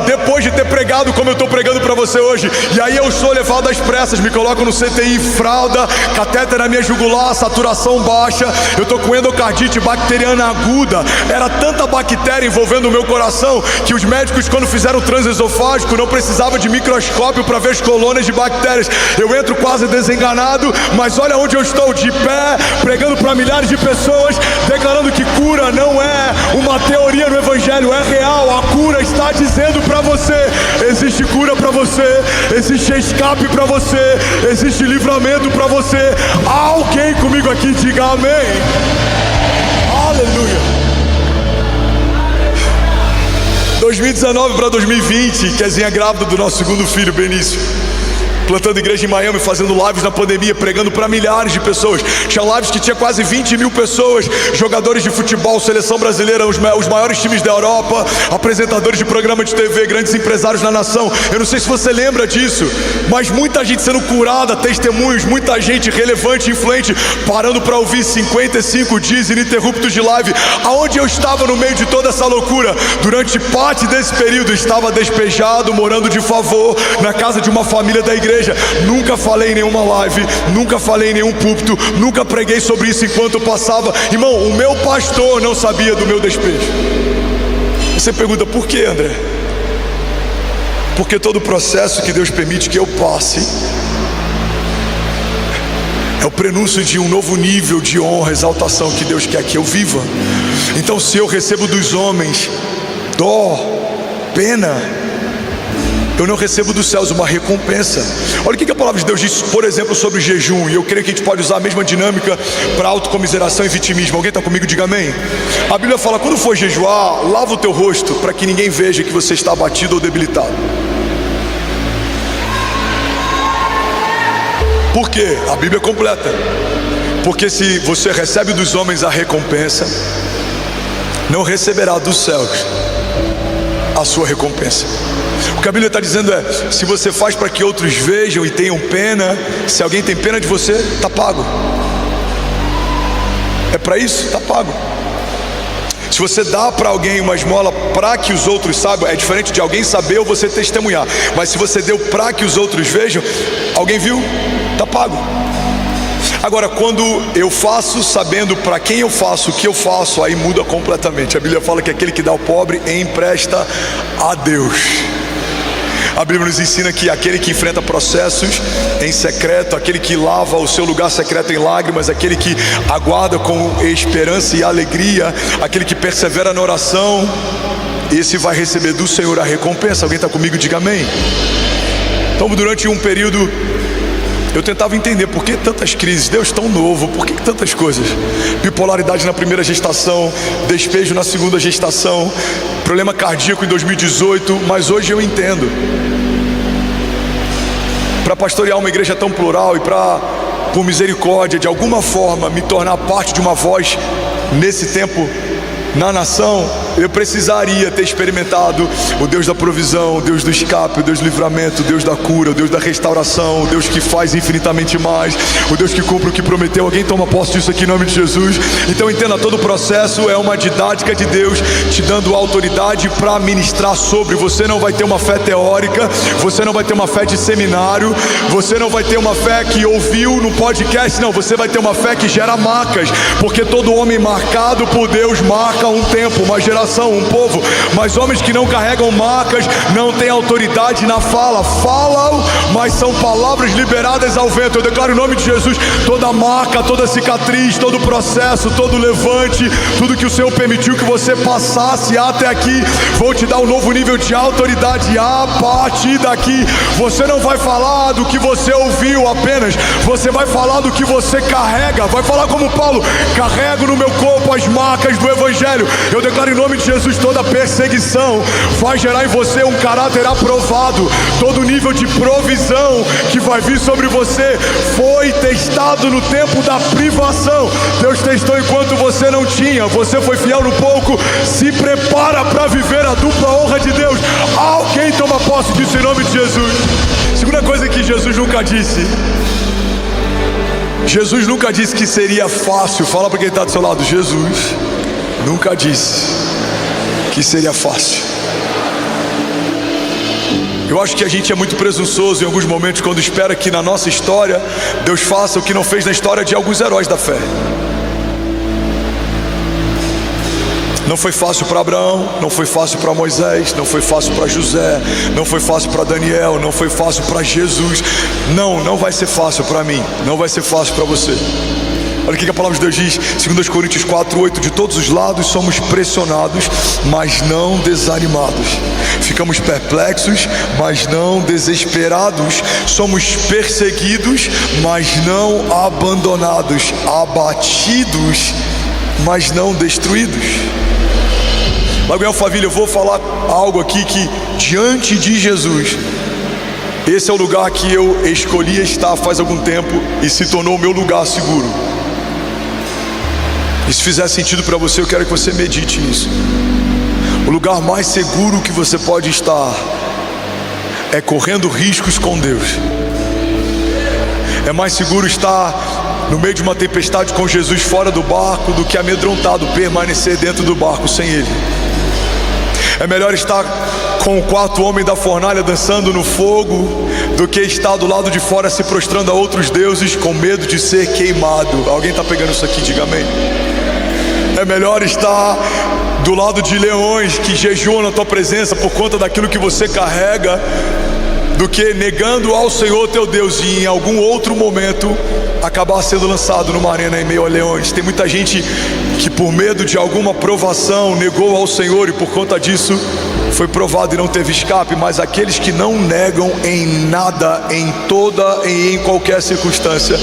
depois de ter pregado como eu estou pregando para você hoje. E aí eu sou levado às pressas, me colocam no CTI, fralda, catéter na minha jugular, saturação baixa. Eu estou com endocardite bacteriana aguda. Era tanta bactéria envolvendo o meu coração que os médicos, quando fizeram o transesofágico, não precisavam de microscópio para ver as colônias de bactérias. Eu entro quase desenganado, mas olha onde eu estou, de pé, pregando para milhares de pessoas, declarando que cura não é uma teoria no evangelho, é real. A cura está dizendo para você, existe cura para você, existe escape para você, existe livramento para você. Alguém comigo aqui diga amém. Aleluia. 2019 para 2020, Kezinha grávida do nosso segundo filho, Benício, plantando igreja em Miami, fazendo lives na pandemia, pregando para milhares de pessoas. Tinha lives que tinha quase 20 mil pessoas, jogadores de futebol, seleção brasileira, os maiores times da Europa, apresentadores de programa de TV, grandes empresários na nação. Eu não sei se você lembra disso, mas muita gente sendo curada, testemunhos, muita gente relevante, influente, parando para ouvir 55 dias ininterruptos de live. Aonde eu estava no meio de toda essa loucura? Durante parte desse período estava despejado, morando de favor na casa de uma família da igreja. Nunca falei em nenhuma live, nunca falei em nenhum púlpito, nunca preguei sobre isso enquanto eu passava. Irmão, o meu pastor não sabia do meu despejo. Você pergunta, por que, André? Porque todo o processo que Deus permite que eu passe é o prenúncio de um novo nível de honra, exaltação que Deus quer que eu viva. Então, se eu recebo dos homens dó, pena, eu não recebo dos céus uma recompensa. Olha o que a palavra de Deus diz, por exemplo, sobre jejum. E eu creio que a gente pode usar a mesma dinâmica para autocomiseração e vitimismo. Alguém está comigo? Diga amém. A Bíblia fala, quando for jejuar, lava o teu rosto, para que ninguém veja que você está abatido ou debilitado. Por quê? A Bíblia completa. Porque se você recebe dos homens a recompensa, não receberá dos céus a sua recompensa. O que a Bíblia está dizendo é, se você faz para que outros vejam e tenham pena, se alguém tem pena de você, está pago. É para isso, está pago. Se você dá para alguém uma esmola para que os outros saibam, é diferente de alguém saber ou você testemunhar. Mas se você deu para que os outros vejam, alguém viu, está pago. Agora, quando eu faço sabendo para quem eu faço, o que eu faço, aí muda completamente. A Bíblia fala que aquele que dá ao pobre empresta a Deus. A Bíblia nos ensina que aquele que enfrenta processos em secreto, aquele que lava o seu lugar secreto em lágrimas, aquele que aguarda com esperança e alegria, aquele que persevera na oração, esse vai receber do Senhor a recompensa. Alguém está comigo? Diga amém. Então, durante um período, eu tentava entender por que tantas crises, Deus tão novo, por que tantas coisas? Bipolaridade na primeira gestação, despejo na segunda gestação, problema cardíaco em 2018, mas hoje eu entendo. Para pastorear uma igreja tão plural e para, por misericórdia, de alguma forma, me tornar parte de uma voz nesse tempo na nação, eu precisaria ter experimentado o Deus da provisão, o Deus do escape, o Deus do livramento, o Deus da cura, o Deus da restauração, o Deus que faz infinitamente mais, o Deus que cumpre o que prometeu. Alguém toma posse disso aqui em nome de Jesus? Então entenda, todo o processo é uma didática de Deus te dando autoridade para ministrar sobre. Você não vai ter uma fé teórica, você não vai ter uma fé de seminário, você não vai ter uma fé que ouviu no podcast, não, você vai ter uma fé que gera marcas, porque todo homem marcado por Deus marca um tempo, uma geração, um povo. Mas homens que não carregam marcas não têm autoridade na fala, falam, mas são palavras liberadas ao vento. Eu declaro em nome de Jesus, toda marca, toda cicatriz, todo processo, todo levante, tudo que o Senhor permitiu que você passasse até aqui, vou te dar um novo nível de autoridade. A partir daqui, você não vai falar do que você ouviu apenas, você vai falar do que você carrega. Vai falar como Paulo: carrego no meu corpo as marcas do Evangelho. Eu declaro em nome de Jesus, toda perseguição vai gerar em você um caráter aprovado. Todo nível de provisão que vai vir sobre você foi testado no tempo da privação. Deus testou enquanto você não tinha. Você foi fiel no pouco, se prepara para viver a dupla honra de Deus. Alguém toma posse disso em nome de Jesus. Segunda coisa que Jesus nunca disse: Jesus nunca disse que seria fácil. Fala para quem está do seu lado: Jesus nunca disse que seria fácil. Eu acho que a gente é muito presunçoso em alguns momentos quando espera que na nossa história Deus faça o que não fez na história de alguns heróis da fé. Não foi fácil para Abraão, não foi fácil para Moisés, não foi fácil para José, não foi fácil para Daniel, não foi fácil para Jesus. Não vai ser fácil para mim, não vai ser fácil para você. Olha o que a palavra de Deus diz, 2 Coríntios 4:8: de todos os lados somos pressionados, mas não desanimados. Ficamos perplexos, mas não desesperados. Somos perseguidos, mas não abandonados. Abatidos, mas não destruídos. Lagoel Família, eu vou falar algo aqui que, diante de Jesus, esse é o lugar que eu escolhi estar faz algum tempo e se tornou o meu lugar seguro. E se fizer sentido para você, eu quero que você medite nisso. O lugar mais seguro que você pode estar é correndo riscos com Deus. É mais seguro estar no meio de uma tempestade com Jesus fora do barco do que amedrontado permanecer dentro do barco sem Ele. É melhor estar com o quarto homem da fornalha dançando no fogo do que estar do lado de fora se prostrando a outros deuses com medo de ser queimado. Alguém está pegando isso aqui? Diga amém. É melhor estar do lado de leões que jejuam na tua presença por conta daquilo que você carrega, do que negando ao Senhor teu Deus e em algum outro momento acabar sendo lançado numa arena em meio a leões. Tem muita gente que por medo de alguma provação negou ao Senhor e por conta disso foi provado e não teve escape. Mas aqueles que não negam em nada, em toda e em qualquer circunstância,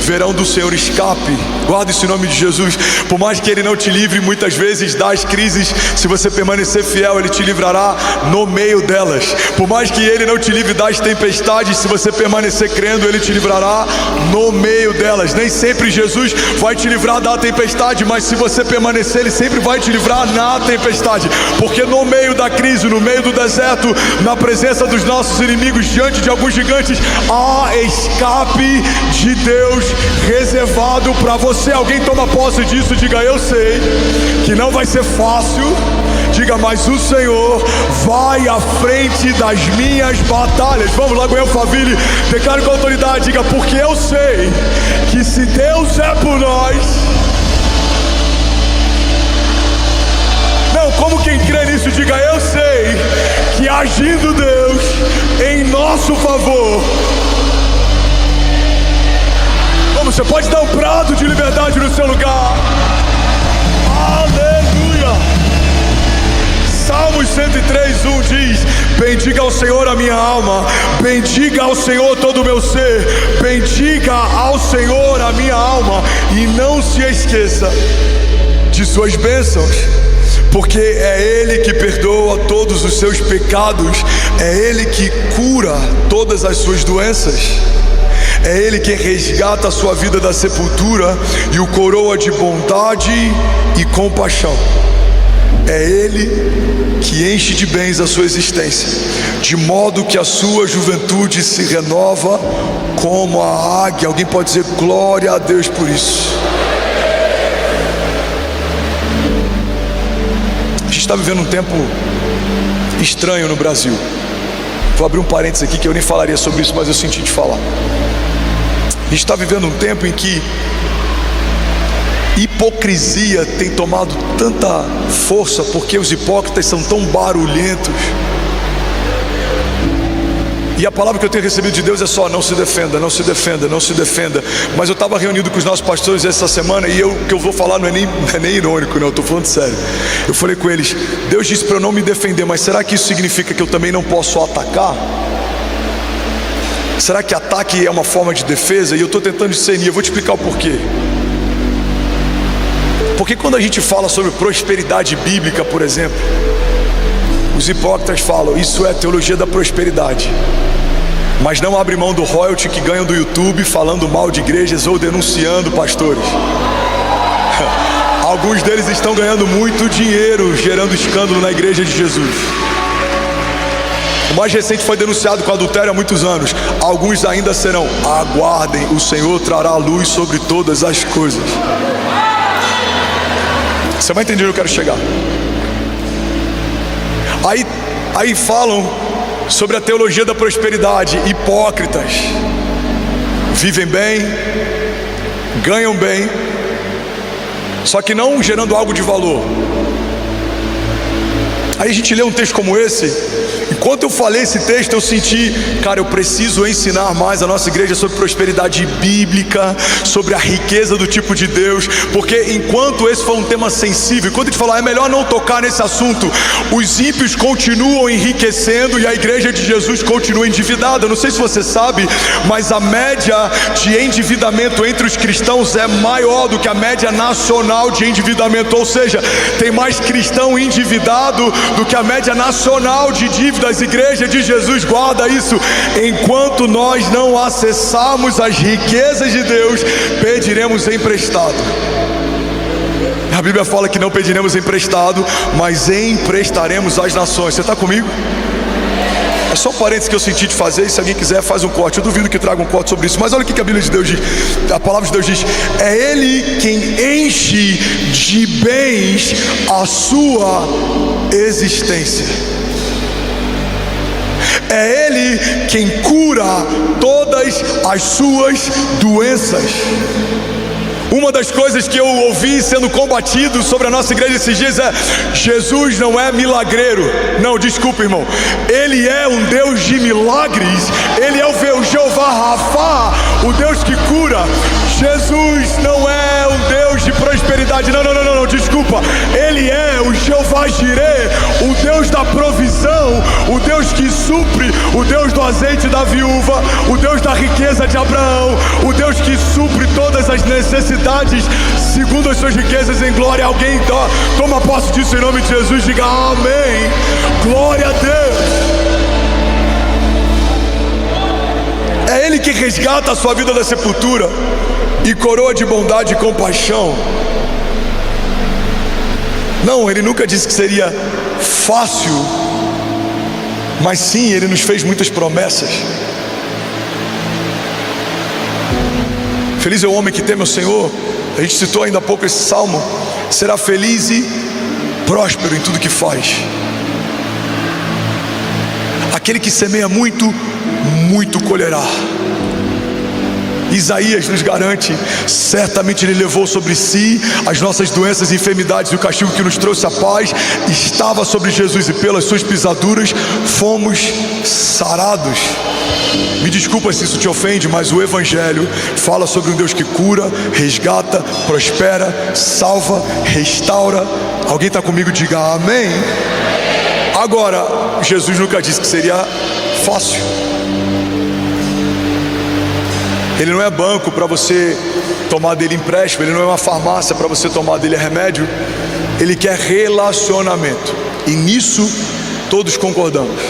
verão do Senhor escape. Guarda isso em nome de Jesus. Por mais que Ele não te livre muitas vezes das crises, se você permanecer fiel, Ele te livrará no meio delas. Por mais que Ele não te livre das tempestades, se você permanecer crendo, Ele te livrará no meio delas. Nem sempre Jesus vai te livrar da tempestade, mas se você permanecer, Ele sempre vai te livrar na tempestade. Porque no meio da crise, no meio do deserto, na presença dos nossos inimigos, diante de alguns gigantes, há escape de Deus reservado para você. Alguém toma posse disso? Diga: eu sei que não vai ser fácil. Diga: mas o Senhor vai à frente das minhas batalhas. Vamos lá, Goiânia Família, declaro com autoridade. Diga: porque eu sei que se Deus é por nós, não, como quem crê nisso, diga: eu sei que agindo Deus em nosso favor. Vamos, você pode dar um brado de liberdade no seu lugar. Aleluia. Salmos 103:1 diz: bendiga ao Senhor a minha alma, bendiga ao Senhor todo o meu ser, bendiga ao Senhor a minha alma, e não se esqueça de suas bênçãos, porque é Ele que perdoa todos os seus pecados, é Ele que cura todas as suas doenças, é Ele que resgata a sua vida da sepultura e o coroa de bondade e compaixão. É Ele que enche de bens a sua existência, de modo que a sua juventude se renova como a águia. Alguém pode dizer glória a Deus por isso? A gente está vivendo um tempo estranho no Brasil. Vou abrir um parênteses aqui que eu nem falaria sobre isso, mas eu senti de falar. A gente está vivendo um tempo em que hipocrisia tem tomado tanta força, porque os hipócritas são tão barulhentos. E a palavra que eu tenho recebido de Deus é só: não se defenda, não se defenda, não se defenda. Mas eu estava reunido com os nossos pastores essa semana, e o que eu vou falar não é nem irônico, não, eu estou falando sério. Eu falei com eles: Deus disse para eu não me defender, mas será que isso significa que eu também não posso atacar? Será que ataque é uma forma de defesa? E eu estou tentando discernir, eu vou te explicar o porquê. Porque quando a gente fala sobre prosperidade bíblica, por exemplo, os hipócritas falam: isso é a teologia da prosperidade, mas não abre mão do royalty que ganham do YouTube falando mal de igrejas ou denunciando pastores. Alguns deles estão ganhando muito dinheiro gerando escândalo na igreja de Jesus. O mais recente foi denunciado com adultério há muitos anos. Alguns ainda serão. Aguardem, o Senhor trará luz sobre todas as coisas. Você vai entender onde eu quero chegar. Aí falam sobre a teologia da prosperidade. Hipócritas vivem bem, ganham bem, só que não gerando algo de valor. Aí a gente lê um texto como esse. Enquanto eu falei esse texto, eu senti, cara, eu preciso ensinar mais a nossa igreja sobre prosperidade bíblica, sobre a riqueza do tipo de Deus, porque enquanto esse foi um tema sensível, enquanto a gente falar, é melhor não tocar nesse assunto, os ímpios continuam enriquecendo e a igreja de Jesus continua endividada. Eu não sei se você sabe, mas a média de endividamento entre os cristãos é maior do que a média nacional de endividamento, ou seja, tem mais cristão endividado do que a média nacional de dívidas. Igreja de Jesus, guarda isso. Enquanto nós não acessarmos as riquezas de Deus, pediremos emprestado. A Bíblia fala que não pediremos emprestado, mas emprestaremos às nações. Você está comigo? É só um parênteses que eu senti de fazer, e se alguém quiser faz um corte. Eu duvido que traga um corte sobre isso, mas olha o que a Bíblia de Deus diz. A palavra de Deus diz: é Ele quem enche de bens a sua existência. É Ele quem cura todas as suas doenças. Uma das coisas que eu ouvi sendo combatido sobre a nossa igreja esses dias é: Jesus não é milagreiro. Não, desculpa, irmão. Ele é um Deus de milagres. Ele é o Jeová Rafa, o Deus que cura. Jesus não é um Deus de prosperidade. Não, desculpa. Ele é o Jeová Jireh, o Deus da provisão, o Deus que supre, o Deus do azeite da viúva, o Deus da riqueza de Abraão, o Deus que supre todas as necessidades segundo as suas riquezas em glória. Alguém toma posse disso em nome de Jesus, diga amém. Glória a Deus. É Ele que resgata a sua vida da sepultura e coroa de bondade e compaixão. Não, Ele nunca disse que seria fácil, mas sim, Ele nos fez muitas promessas. Feliz é o homem que teme ao Senhor. A gente citou ainda há pouco esse salmo. Será feliz e próspero em tudo que faz. Aquele que semeia muito, muito colherá. Isaías nos garante: certamente Ele levou sobre si as nossas doenças e enfermidades, e o castigo que nos trouxe a paz estava sobre Jesus, e pelas suas pisaduras fomos sarados. Me desculpa se isso te ofende, mas o Evangelho fala sobre um Deus que cura, resgata, prospera, salva, restaura. Alguém está comigo? Diga amém. Agora, Jesus nunca disse que seria fácil. Ele não é banco para você tomar dele empréstimo. Ele não é uma farmácia para você tomar dele remédio. Ele quer relacionamento, e nisso todos concordamos.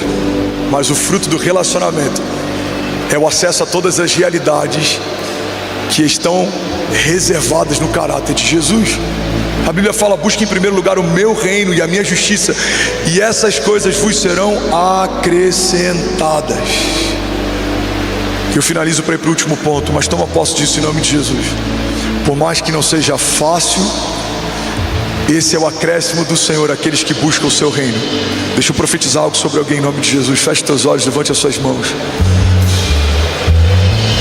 Mas o fruto do relacionamento é o acesso a todas as realidades que estão reservadas no caráter de Jesus. A Bíblia fala: busque em primeiro lugar o meu reino e a minha justiça, e essas coisas vos serão acrescentadas. Eu finalizo para ir para o último ponto, mas toma posse disso em nome de Jesus. Por mais que não seja fácil, esse é o acréscimo do Senhor àqueles que buscam o seu reino. Deixa eu profetizar algo sobre alguém em nome de Jesus. Feche teus olhos, levante as suas mãos.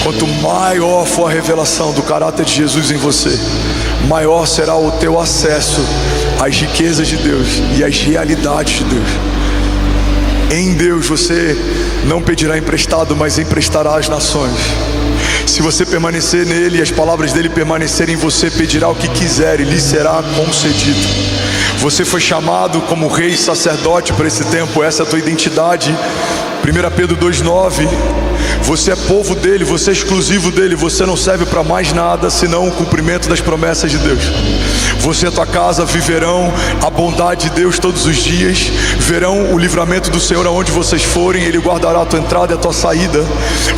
Quanto maior for a revelação do caráter de Jesus em você, maior será o teu acesso às riquezas de Deus e às realidades de Deus. Em Deus você não pedirá emprestado, mas emprestará às nações. Se você permanecer nele e as palavras dele permanecerem em você, pedirá o que quiser e lhe será concedido. Você foi chamado como rei e sacerdote para esse tempo, essa é a tua identidade. 1 Pedro 2,9. Você é povo dele, você é exclusivo dele, você não serve para mais nada senão o cumprimento das promessas de Deus. Você e a tua casa viverão a bondade de Deus todos os dias, verão o livramento do Senhor aonde vocês forem, ele guardará a tua entrada e a tua saída.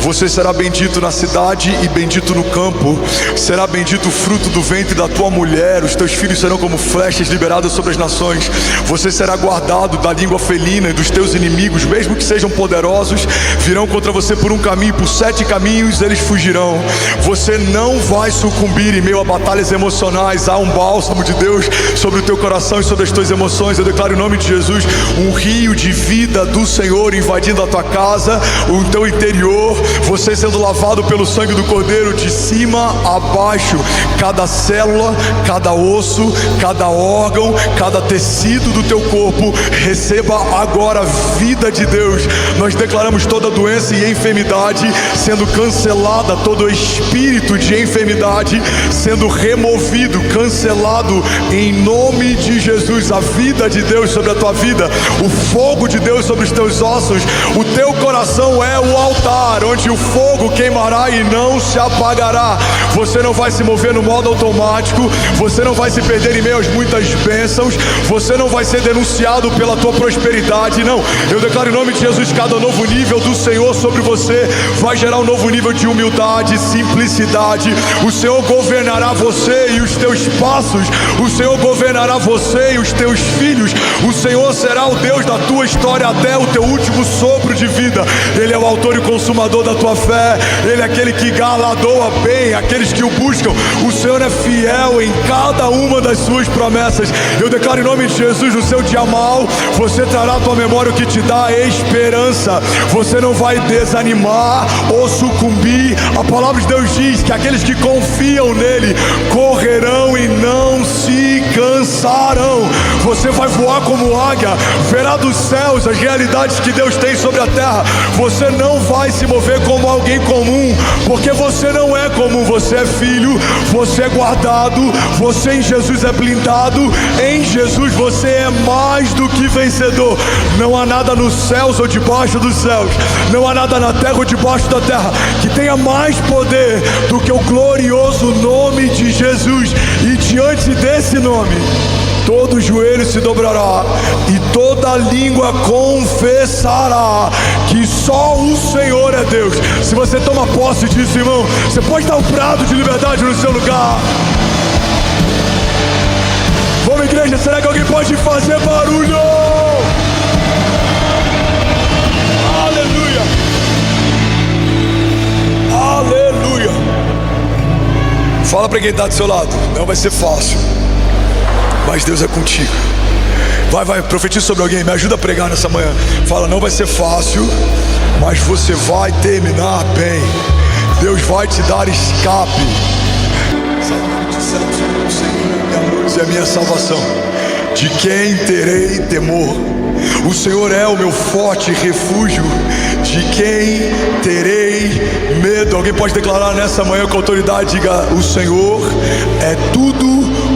Você será bendito na cidade e bendito no campo, será bendito o fruto do ventre da tua mulher, os teus filhos serão como flechas liberadas sobre as nações. Você será guardado da língua felina e dos teus inimigos, mesmo que sejam poderosos, virão contra você por um caminho, por 7 caminhos eles fugirão. Você não vai sucumbir em meio a batalhas emocionais. Há um bálsamo de Deus sobre o teu coração e sobre as tuas emoções. Eu declaro em nome de Jesus um rio de vida do Senhor invadindo a tua casa, o teu interior, você sendo lavado pelo sangue do Cordeiro de cima a baixo. Cada célula, cada osso, cada órgão, cada tecido do teu corpo receba agora a vida de Deus. Nós declaramos toda doença e enfermidade sendo cancelada, todo espírito de enfermidade sendo removido, cancelado em nome de Jesus. A vida de Deus sobre a tua vida, o fogo de Deus sobre os teus ossos. O teu coração é o altar onde o fogo queimará e não se apagará. Você não vai se mover no modo automático, você não vai se perder em meio às muitas bênçãos, você não vai ser denunciado pela tua prosperidade, não. Eu declaro em nome de Jesus, cada novo nível do Senhor sobre você vai gerar um novo nível de humildade, simplicidade. O Senhor governará você e os teus passos, o Senhor governará você e os teus filhos. O Senhor será o Deus da tua história até o teu último sopro de vida. Ele é o autor e consumador da tua fé, ele é aquele que galardoa bem aqueles que o buscam. O Senhor é fiel em cada uma das suas promessas. Eu declaro em nome de Jesus, no seu dia mal, você trará à tua memória o que te dá esperança. Você não vai desanimar ou sucumbir. A palavra de Deus diz que aqueles que confiam nele correrão e não se cansarão. Você vai voar como águia, verá dos céus as realidades que Deus tem sobre a terra. Você não vai se mover como alguém comum, porque você não é comum. Você é filho, você é guardado, você em Jesus é blindado. Em Jesus você é mais do que vencedor. Não há nada nos céus ou debaixo dos céus, não há nada na terra ou debaixo da terra que tenha mais poder do que o glorioso nome de Jesus. E diante desse nome todo joelho se dobrará e toda língua confessará que só o Senhor é Deus. Se você toma posse disso, irmão, você pode dar um brado de liberdade no seu lugar. Vamos, igreja, será que alguém pode fazer barulho? Aleluia, aleluia. Fala para quem está do seu lado, não vai ser fácil, mas Deus é contigo. Vai, profetiza sobre alguém, me ajuda a pregar nessa manhã. Fala, não vai ser fácil, mas você vai terminar bem. Deus vai te dar escape. O Senhor é minha luz e a minha salvação, de quem terei temor? O Senhor é o meu forte refúgio, de quem terei medo? Alguém pode declarar nessa manhã com autoridade? Diga, o Senhor é tudo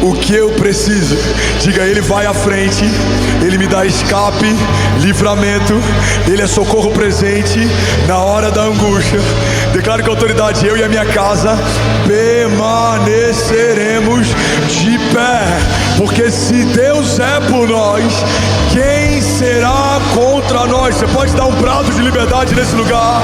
o que eu preciso. Diga, Ele vai à frente, Ele me dá escape, livramento, Ele é socorro presente na hora da angústia. Declaro com autoridade, eu e a minha casa permaneceremos de pé, porque se Deus é por nós, quem será contra nós? Você pode dar um brado de liberdade nesse lugar?